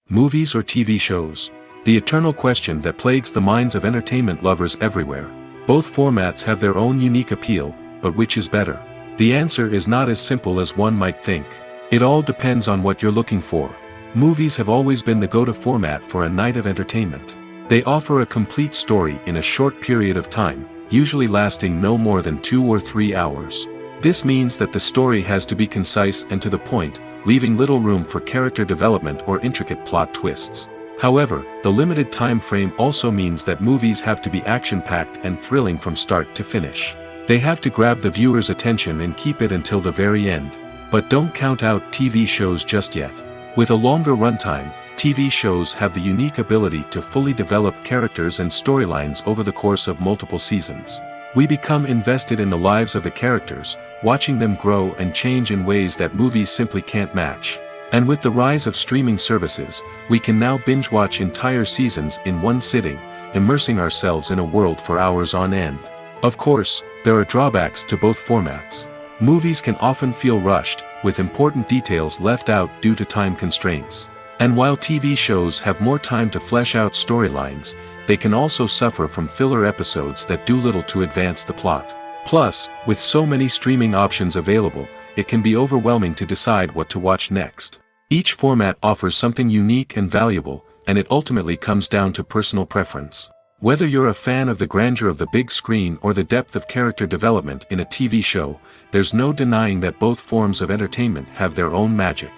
[SPEAKER 1] Movies or TV shows? The eternal question that plagues the minds of entertainment lovers everywhere. Both formats have their own unique appeal, but which is better? The answer is not as simple as one might think. It all depends on what you're looking for. Movies have always been the go-to format for a night of entertainment. They offer a complete story in a short period of time, usually lasting no more than 2 or 3 hours. This means that the story has to be concise and to the point, leaving little room for character development or intricate plot twists. However, the limited time frame also means that movies have to be action-packed and thrilling from start to finish. They have to grab the viewer's attention and keep it until the very end. But don't count out TV shows just yet. With a longer runtime, TV shows have the unique ability to fully develop characters and storylines over the course of multiple seasons. We become invested in the lives of the characters, watching them grow and change in ways that movies simply can't match. And with the rise of streaming services, we can now binge-watch entire seasons in one sitting, immersing ourselves in a world for hours on end. Of course, there are drawbacks to both formats. Movies can often feel rushed, with important details left out due to time constraints. And while TV shows have more time to flesh out storylines, they can also suffer from filler episodes that do little to advance the plot. Plus, with so many streaming options available, it can be overwhelming to decide what to watch next. Each format offers something unique and valuable, and it ultimately comes down to personal preference. Whether you're a fan of the grandeur of the big screen or the depth of character development in a TV show, there's no denying that both forms of entertainment have their own magic.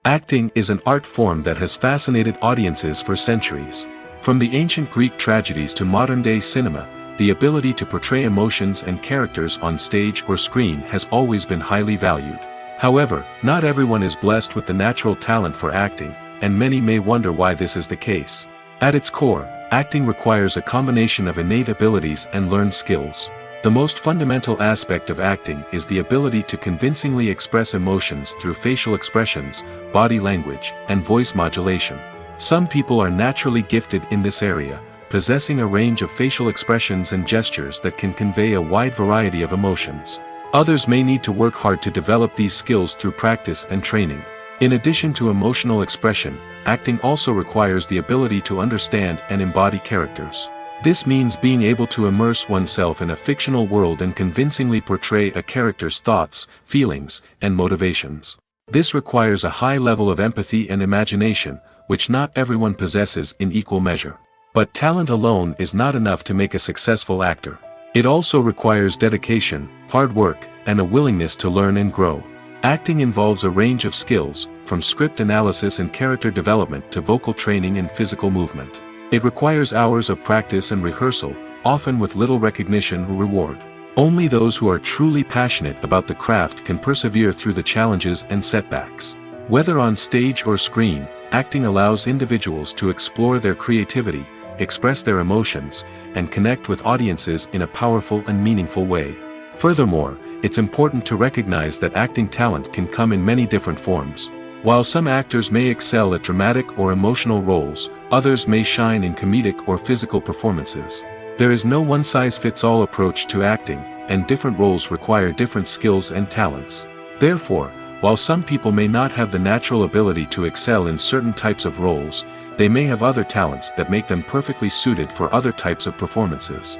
[SPEAKER 1] Acting is an art form that has fascinated audiences for centuries. From the ancient Greek tragedies to modern-day cinema, the ability to portray emotions and characters on stage or screen has always been highly valued. However, not everyone is blessed with the natural talent for acting, and many may wonder why this is the case. At its core, acting requires a combination of innate abilities and learned skills. The most fundamental aspect of acting is the ability to convincingly express emotions through facial expressions, body language, and voice modulation. Some people are naturally gifted in this area, possessing a range of facial expressions and gestures that can convey a wide variety of emotions. Others may need to work hard to develop these skills through practice and training. In addition to emotional expression, acting also requires the ability to understand and embody characters. This means being able to immerse oneself in a fictional world and convincingly portray a character's thoughts, feelings, and motivations. This requires a high level of empathy and imagination, which not everyone possesses in equal measure. But talent alone is not enough to make a successful actor. It also requires dedication, hard work, and a willingness to learn and grow. Acting involves a range of skills, from script analysis and character development to vocal training and physical movement. It requires hours of practice and rehearsal, often with little recognition or reward. Only those who are truly passionate about the craft can persevere through the challenges and setbacks. Whether on stage or screen, acting allows individuals to explore their creativity, express their emotions, and connect with audiences in a powerful and meaningful way. Furthermore, it's important to recognize that acting talent can come in many different forms. While some actors may excel at dramatic or emotional roles, others may shine in comedic or physical performances. There is no one-size-fits-all approach to acting, and different roles require different skills and talents. Therefore, while some people may not have the natural ability to excel in certain types of roles, they may have other talents that make them perfectly suited for other types of performances.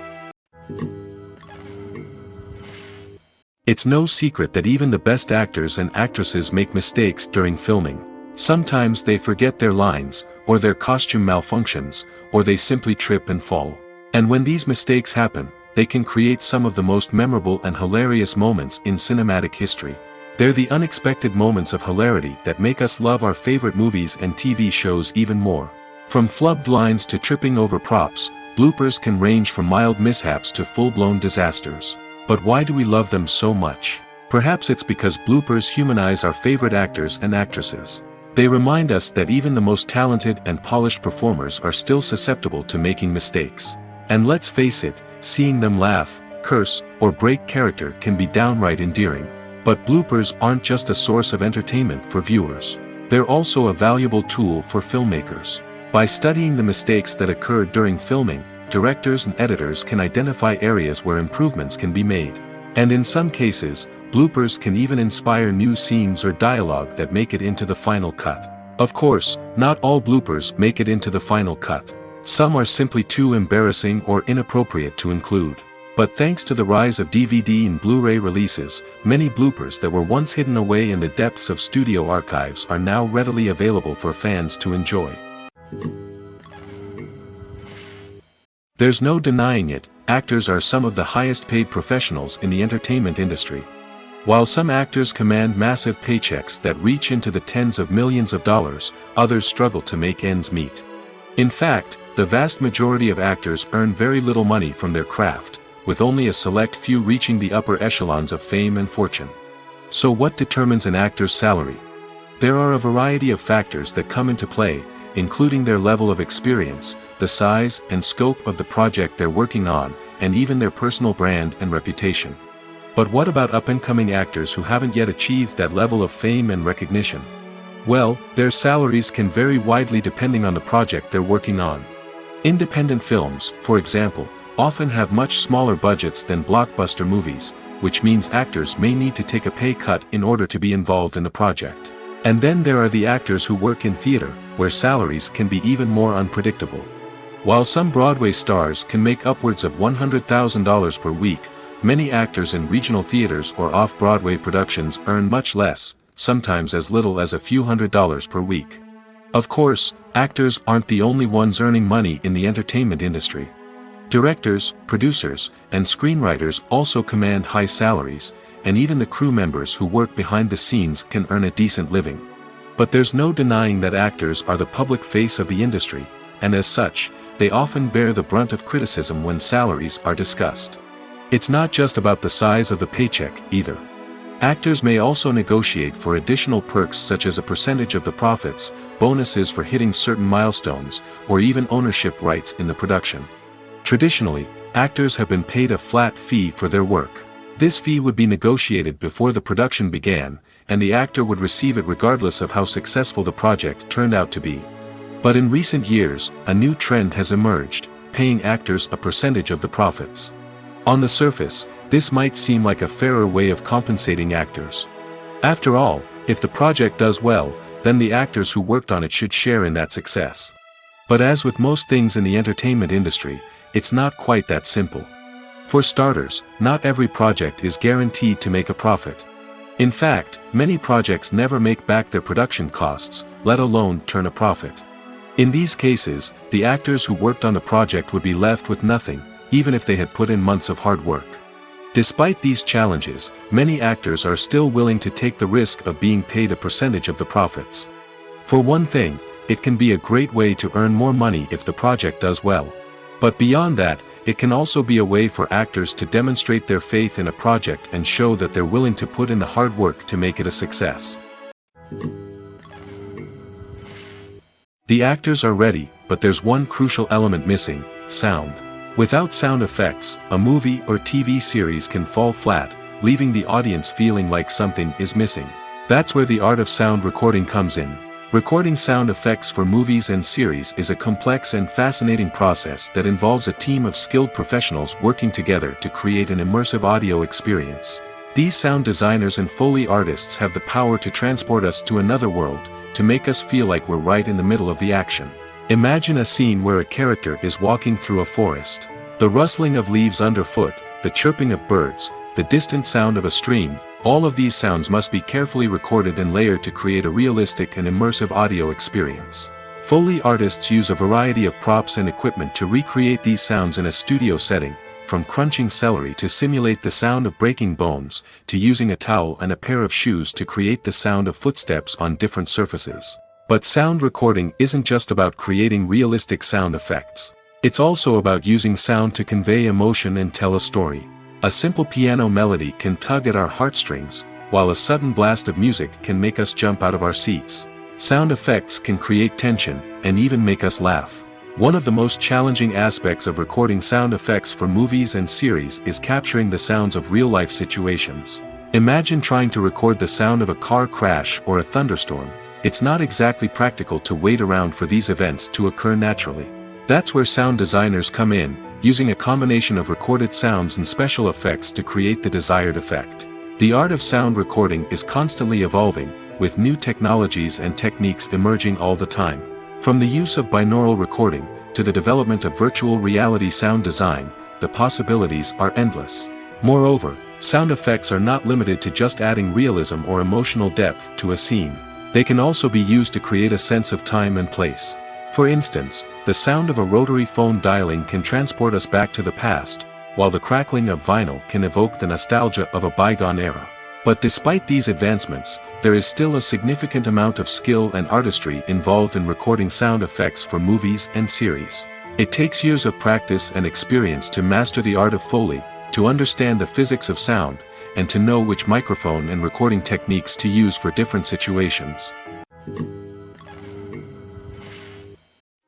[SPEAKER 1] It's no secret that even the best actors and actresses make mistakes during filming. Sometimes they forget their lines, or their costume malfunctions, or they simply trip and fall. And when these mistakes happen, they can create some of the most memorable and hilarious moments in cinematic history. They're the unexpected moments of hilarity that make us love our favorite movies and TV shows even more. From flubbed lines to tripping over props, bloopers can range from mild mishaps to full-blown disasters. But why do we love them so much? Perhaps it's because bloopers humanize our favorite actors and actresses. They remind us that even the most talented and polished performers are still susceptible to making mistakes. And let's face it, seeing them laugh, curse, or break character can be downright endearing. But bloopers aren't just a source of entertainment for viewers. They're also a valuable tool for filmmakers. By studying the mistakes that occurred during filming, directors and editors can identify areas where improvements can be made. And in some cases, bloopers can even inspire new scenes or dialogue that make it into the final cut. Of course, not all bloopers make it into the final cut. Some are simply too embarrassing or inappropriate to include. But thanks to the rise of DVD and Blu-ray releases, many bloopers that were once hidden away in the depths of studio archives are now readily available for fans to enjoy. There's no denying it, actors are some of the highest paid professionals in the entertainment industry. While some actors command massive paychecks that reach into the tens of millions of dollars, others struggle to make ends meet. In fact, the vast majority of actors earn very little money from their craft, with only a select few reaching the upper echelons of fame and fortune. So what determines an actor's salary? There are a variety of factors that come into play, including their level of experience, the size and scope of the project they're working on, and even their personal brand and reputation. But what about up-and-coming actors who haven't yet achieved that level of fame and recognition? Well, their salaries can vary widely depending on the project they're working on. Independent films, for example, often have much smaller budgets than blockbuster movies, which means actors may need to take a pay cut in order to be involved in the project. And then there are the actors who work in theater, where salaries can be even more unpredictable. While some Broadway stars can make upwards of $100,000 per week, many actors in regional theaters or off-Broadway productions earn much less, sometimes as little as a few $100s per week. Of course, actors aren't the only ones earning money in the entertainment industry. Directors, producers, and screenwriters also command high salaries, and even the crew members who work behind the scenes can earn a decent living. But there's no denying that actors are the public face of the industry, and as such, they often bear the brunt of criticism when salaries are discussed. It's not just about the size of the paycheck, either. Actors may also negotiate for additional perks such as a percentage of the profits, bonuses for hitting certain milestones, or even ownership rights in the production. Traditionally, actors have been paid a flat fee for their work. This fee would be negotiated before the production began, and the actor would receive it regardless of how successful the project turned out to be. But in recent years, a new trend has emerged, paying actors a percentage of the profits. On the surface, this might seem like a fairer way of compensating actors. After all, if the project does well, then the actors who worked on it should share in that success. But as with most things in the entertainment industry, it's not quite that simple. For starters, not every project is guaranteed to make a profit. In fact, many projects never make back their production costs, let alone turn a profit. In these cases, the actors who worked on the project would be left with nothing, even if they had put in months of hard work. Despite these challenges, many actors are still willing to take the risk of being paid a percentage of the profits. For one thing, it can be a great way to earn more money if the project does well. But beyond that, it can also be a way for actors to demonstrate their faith in a project and show that they're willing to put in the hard work to make it a success. The actors are ready, but there's one crucial element missing: sound. Without sound effects, a movie or TV series can fall flat, leaving the audience feeling like something is missing. That's where the art of sound recording comes in. Recording sound effects for movies and series is a complex and fascinating process that involves a team of skilled professionals working together to create an immersive audio experience. These sound designers and Foley artists have the power to transport us to another world, to make us feel like we're right in the middle of the action. Imagine a scene where a character is walking through a forest. The rustling of leaves underfoot, the chirping of birds, the distant sound of a stream, all of these sounds must be carefully recorded and layered to create a realistic and immersive audio experience. Foley artists use a variety of props and equipment to recreate these sounds in a studio setting, from crunching celery to simulate the sound of breaking bones, to using a towel and a pair of shoes to create the sound of footsteps on different surfaces. But sound recording isn't just about creating realistic sound effects. It's also about using sound to convey emotion and tell a story. A simple piano melody can tug at our heartstrings, while a sudden blast of music can make us jump out of our seats. Sound effects can create tension, and even make us laugh. One of the most challenging aspects of recording sound effects for movies and series is capturing the sounds of real-life situations. Imagine trying to record the sound of a car crash or a thunderstorm. It's not exactly practical to wait around for these events to occur naturally. That's where sound designers come in, using a combination of recorded sounds and special effects to create the desired effect. The art of sound recording is constantly evolving, with new technologies and techniques emerging all the time. From the use of binaural recording, to the development of virtual reality sound design, the possibilities are endless. Moreover, sound effects are not limited to just adding realism or emotional depth to a scene. They can also be used to create a sense of time and place. For instance, the sound of a rotary phone dialing can transport us back to the past, while the crackling of vinyl can evoke the nostalgia of a bygone era. But despite these advancements, there is still a significant amount of skill and artistry involved in recording sound effects for movies and series. It takes years of practice and experience to master the art of Foley, to understand the physics of sound, and to know which microphone and recording techniques to use for different situations.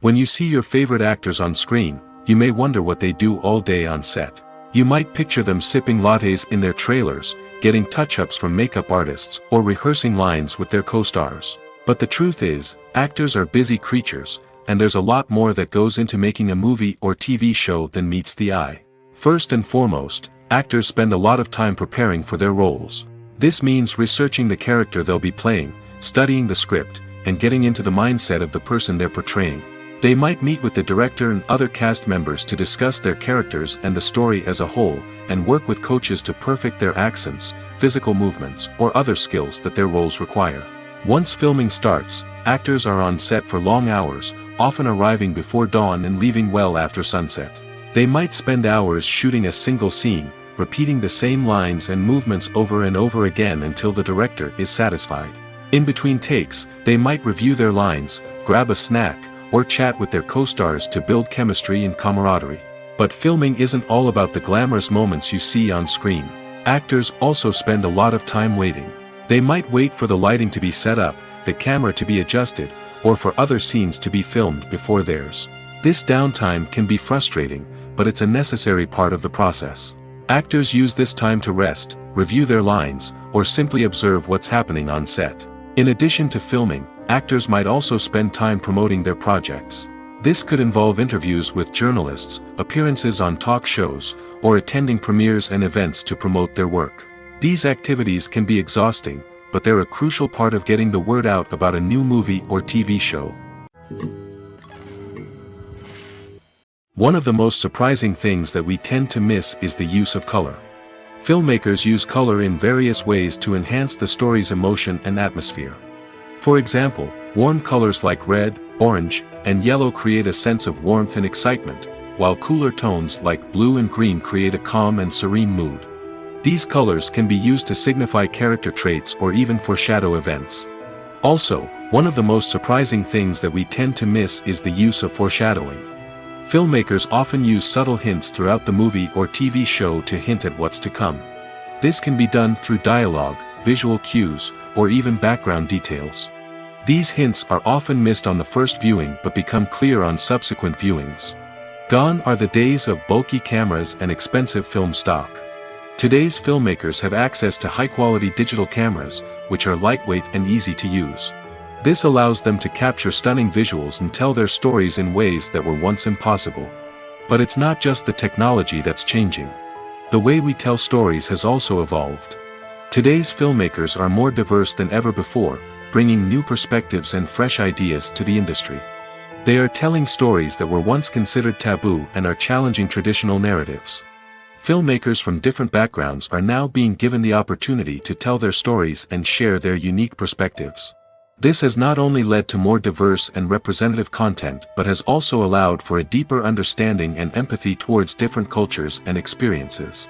[SPEAKER 1] When you see your favorite actors on screen, you may wonder what they do all day on set. You might picture them sipping lattes in their trailers, getting touch-ups from makeup artists, or rehearsing lines with their co-stars. But the truth is, actors are busy creatures, and there's a lot more that goes into making a movie or TV show than meets the eye. First and foremost, actors spend a lot of time preparing for their roles. This means researching the character they'll be playing, studying the script, and getting into the mindset of the person they're portraying. They might meet with the director and other cast members to discuss their characters and the story as a whole, and work with coaches to perfect their accents, physical movements, or other skills that their roles require. Once filming starts, actors are on set for long hours, often arriving before dawn and leaving well after sunset. They might spend hours shooting a single scene, repeating the same lines and movements over and over again until the director is satisfied. In between takes, they might review their lines, grab a snack, or chat with their co-stars to build chemistry and camaraderie. But filming isn't all about the glamorous moments you see on screen. Actors also spend a lot of time waiting. They might wait for the lighting to be set up, the camera to be adjusted, or for other scenes to be filmed before theirs. This downtime can be frustrating, but it's a necessary part of the process. Actors use this time to rest, review their lines, or simply observe what's happening on set. In addition to filming, actors might also spend time promoting their projects. This could involve interviews with journalists, appearances on talk shows, or attending premieres and events to promote their work. These activities can be exhausting, but they're a crucial part of getting the word out about a new movie or TV show. One of the most surprising things that we tend to miss is the use of color. Filmmakers use color in various ways to enhance the story's emotion and atmosphere. For example, warm colors like red, orange, and yellow create a sense of warmth and excitement, while cooler tones like blue and green create a calm and serene mood. These colors can be used to signify character traits or even foreshadow events. Also, one of the most surprising things that we tend to miss is the use of foreshadowing. Filmmakers often use subtle hints throughout the movie or TV show to hint at what's to come. This can be done through dialogue, visual cues, or even background details. These hints are often missed on the first viewing but become clear on subsequent viewings. Gone are the days of bulky cameras and expensive film stock. Today's filmmakers have access to high-quality digital cameras, which are lightweight and easy to use. This allows them to capture stunning visuals and tell their stories in ways that were once impossible. But it's not just the technology that's changing. The way we tell stories has also evolved. Today's filmmakers are more diverse than ever before, bringing new perspectives and fresh ideas to the industry. They are telling stories that were once considered taboo and are challenging traditional narratives. Filmmakers from different backgrounds are now being given the opportunity to tell their stories and share their unique perspectives. This has not only led to more diverse and representative content but has also allowed for a deeper understanding and empathy towards different cultures and experiences.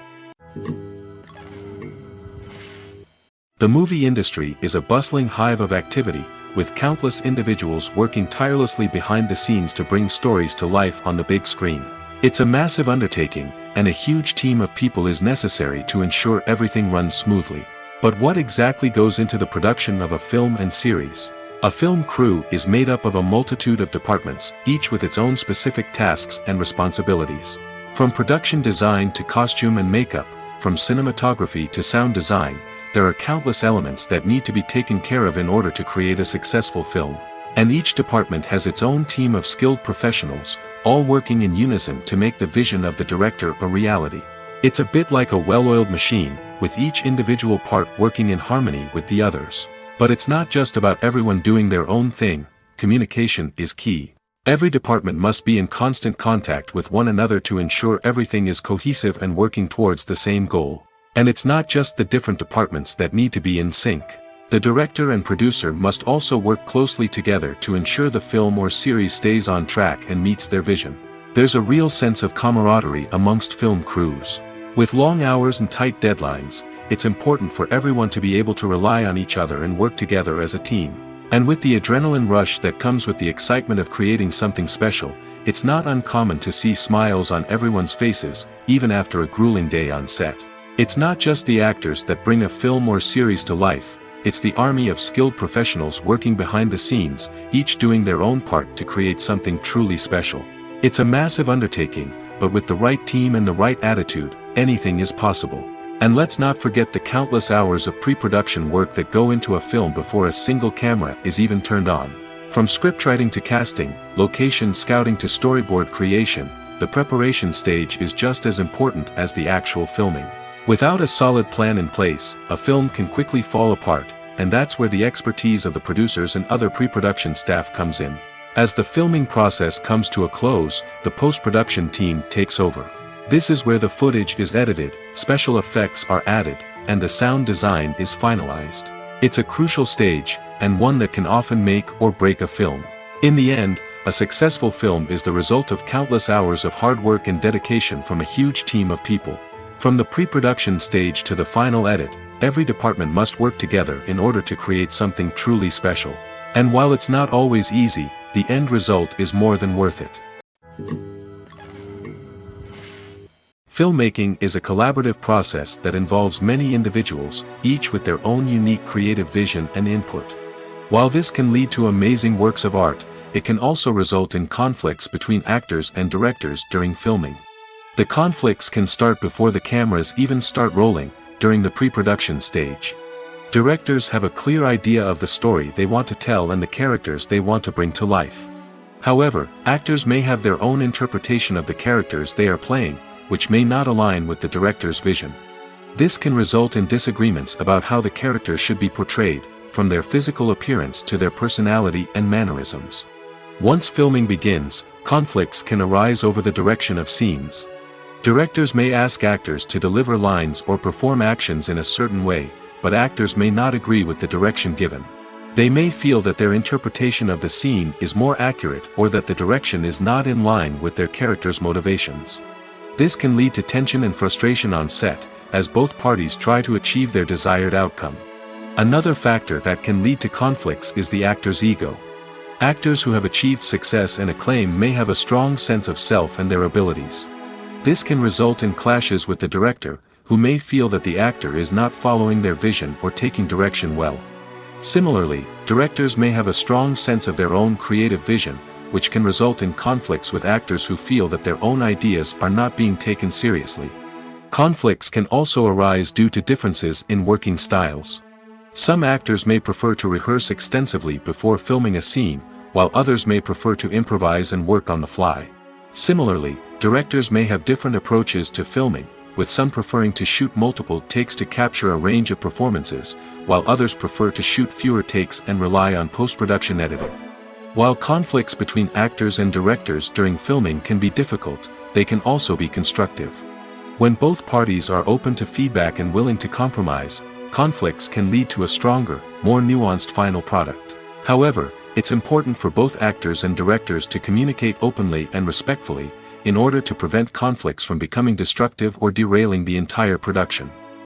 [SPEAKER 1] The movie industry is a bustling hive of activity, with countless individuals working tirelessly behind the scenes to bring stories to life on the big screen. It's a massive undertaking, and a huge team of people is necessary to ensure everything runs smoothly. But what exactly goes into the production of a film and series? A film crew is made up of a multitude of departments, each with its own specific tasks and responsibilities. From production design to costume and makeup, from cinematography to sound design, there are countless elements that need to be taken care of in order to create a successful film. And each department has its own team of skilled professionals, all working in unison to make the vision of the director a reality. It's a bit like a well-oiled machine, with each individual part working in harmony with the others. But it's not just about everyone doing their own thing. Communication is key. Every department must be in constant contact with one another to ensure everything is cohesive and working towards the same goal. And it's not just the different departments that need to be in sync. The director and producer must also work closely together to ensure the film or series stays on track and meets their vision. There's a real sense of camaraderie amongst film crews. With long hours and tight deadlines, it's important for everyone to be able to rely on each other and work together as a team. And with the adrenaline rush that comes with the excitement of creating something special, it's not uncommon to see smiles on everyone's faces, even after a grueling day on set. It's not just the actors that bring a film or series to life. It's the army of skilled professionals working behind the scenes, each doing their own part to create something truly special. It's a massive undertaking, but with the right team and the right attitude, anything is possible. And let's not forget the countless hours of pre-production work that go into a film before a single camera is even turned on. From scriptwriting to casting, location scouting to storyboard creation, the preparation stage is just as important as the actual filming. Without a solid plan in place, a film can quickly fall apart, and that's where the expertise of the producers and other pre-production staff comes in. As the filming process comes to a close, the post-production team takes over. This is where the footage is edited, special effects are added, and the sound design is finalized. It's a crucial stage, and one that can often make or break a film. In the end, a successful film is the result of countless hours of hard work and dedication from a huge team of people. From the pre-production stage to the final edit, every department must work together in order to create something truly special. And while it's not always easy, the end result is more than worth it. Filmmaking is a collaborative process that involves many individuals, each with their own unique creative vision and input. While this can lead to amazing works of art, it can also result in conflicts between actors and directors during filming. The conflicts can start before the cameras even start rolling, during the pre-production stage. Directors have a clear idea of the story they want to tell and the characters they want to bring to life. However, actors may have their own interpretation of the characters they are playing, which may not align with the director's vision. This can result in disagreements about how the characters should be portrayed, from their physical appearance to their personality and mannerisms. Once filming begins, conflicts can arise over the direction of scenes. Directors may ask actors to deliver lines or perform actions in a certain way, but actors may not agree with the direction given. They may feel that their interpretation of the scene is more accurate or that the direction is not in line with their character's motivations. This can lead to tension and frustration on set, as both parties try to achieve their desired outcome. Another factor that can lead to conflicts is the actor's ego. Actors who have achieved success and acclaim may have a strong sense of self and their abilities. This can result in clashes with the director, who may feel that the actor is not following their vision or taking direction well. Similarly, directors may have a strong sense of their own creative vision, which can result in conflicts with actors who feel that their own ideas are not being taken seriously. Conflicts can also arise due to differences in working styles. Some actors may prefer to rehearse extensively before filming a scene, while others may prefer to improvise and work on the fly. Similarly, directors may have different approaches to filming, with some preferring to shoot multiple takes to capture a range of performances, while others prefer to shoot fewer takes and rely on post-production editing. While conflicts between actors and directors during filming can be difficult, they can also be constructive. When both parties are open to feedback and willing to compromise, conflicts can lead to a stronger, more nuanced final product. However, it's important for both actors and directors to communicate openly and respectfully, in order to prevent conflicts from becoming destructive or derailing the entire production.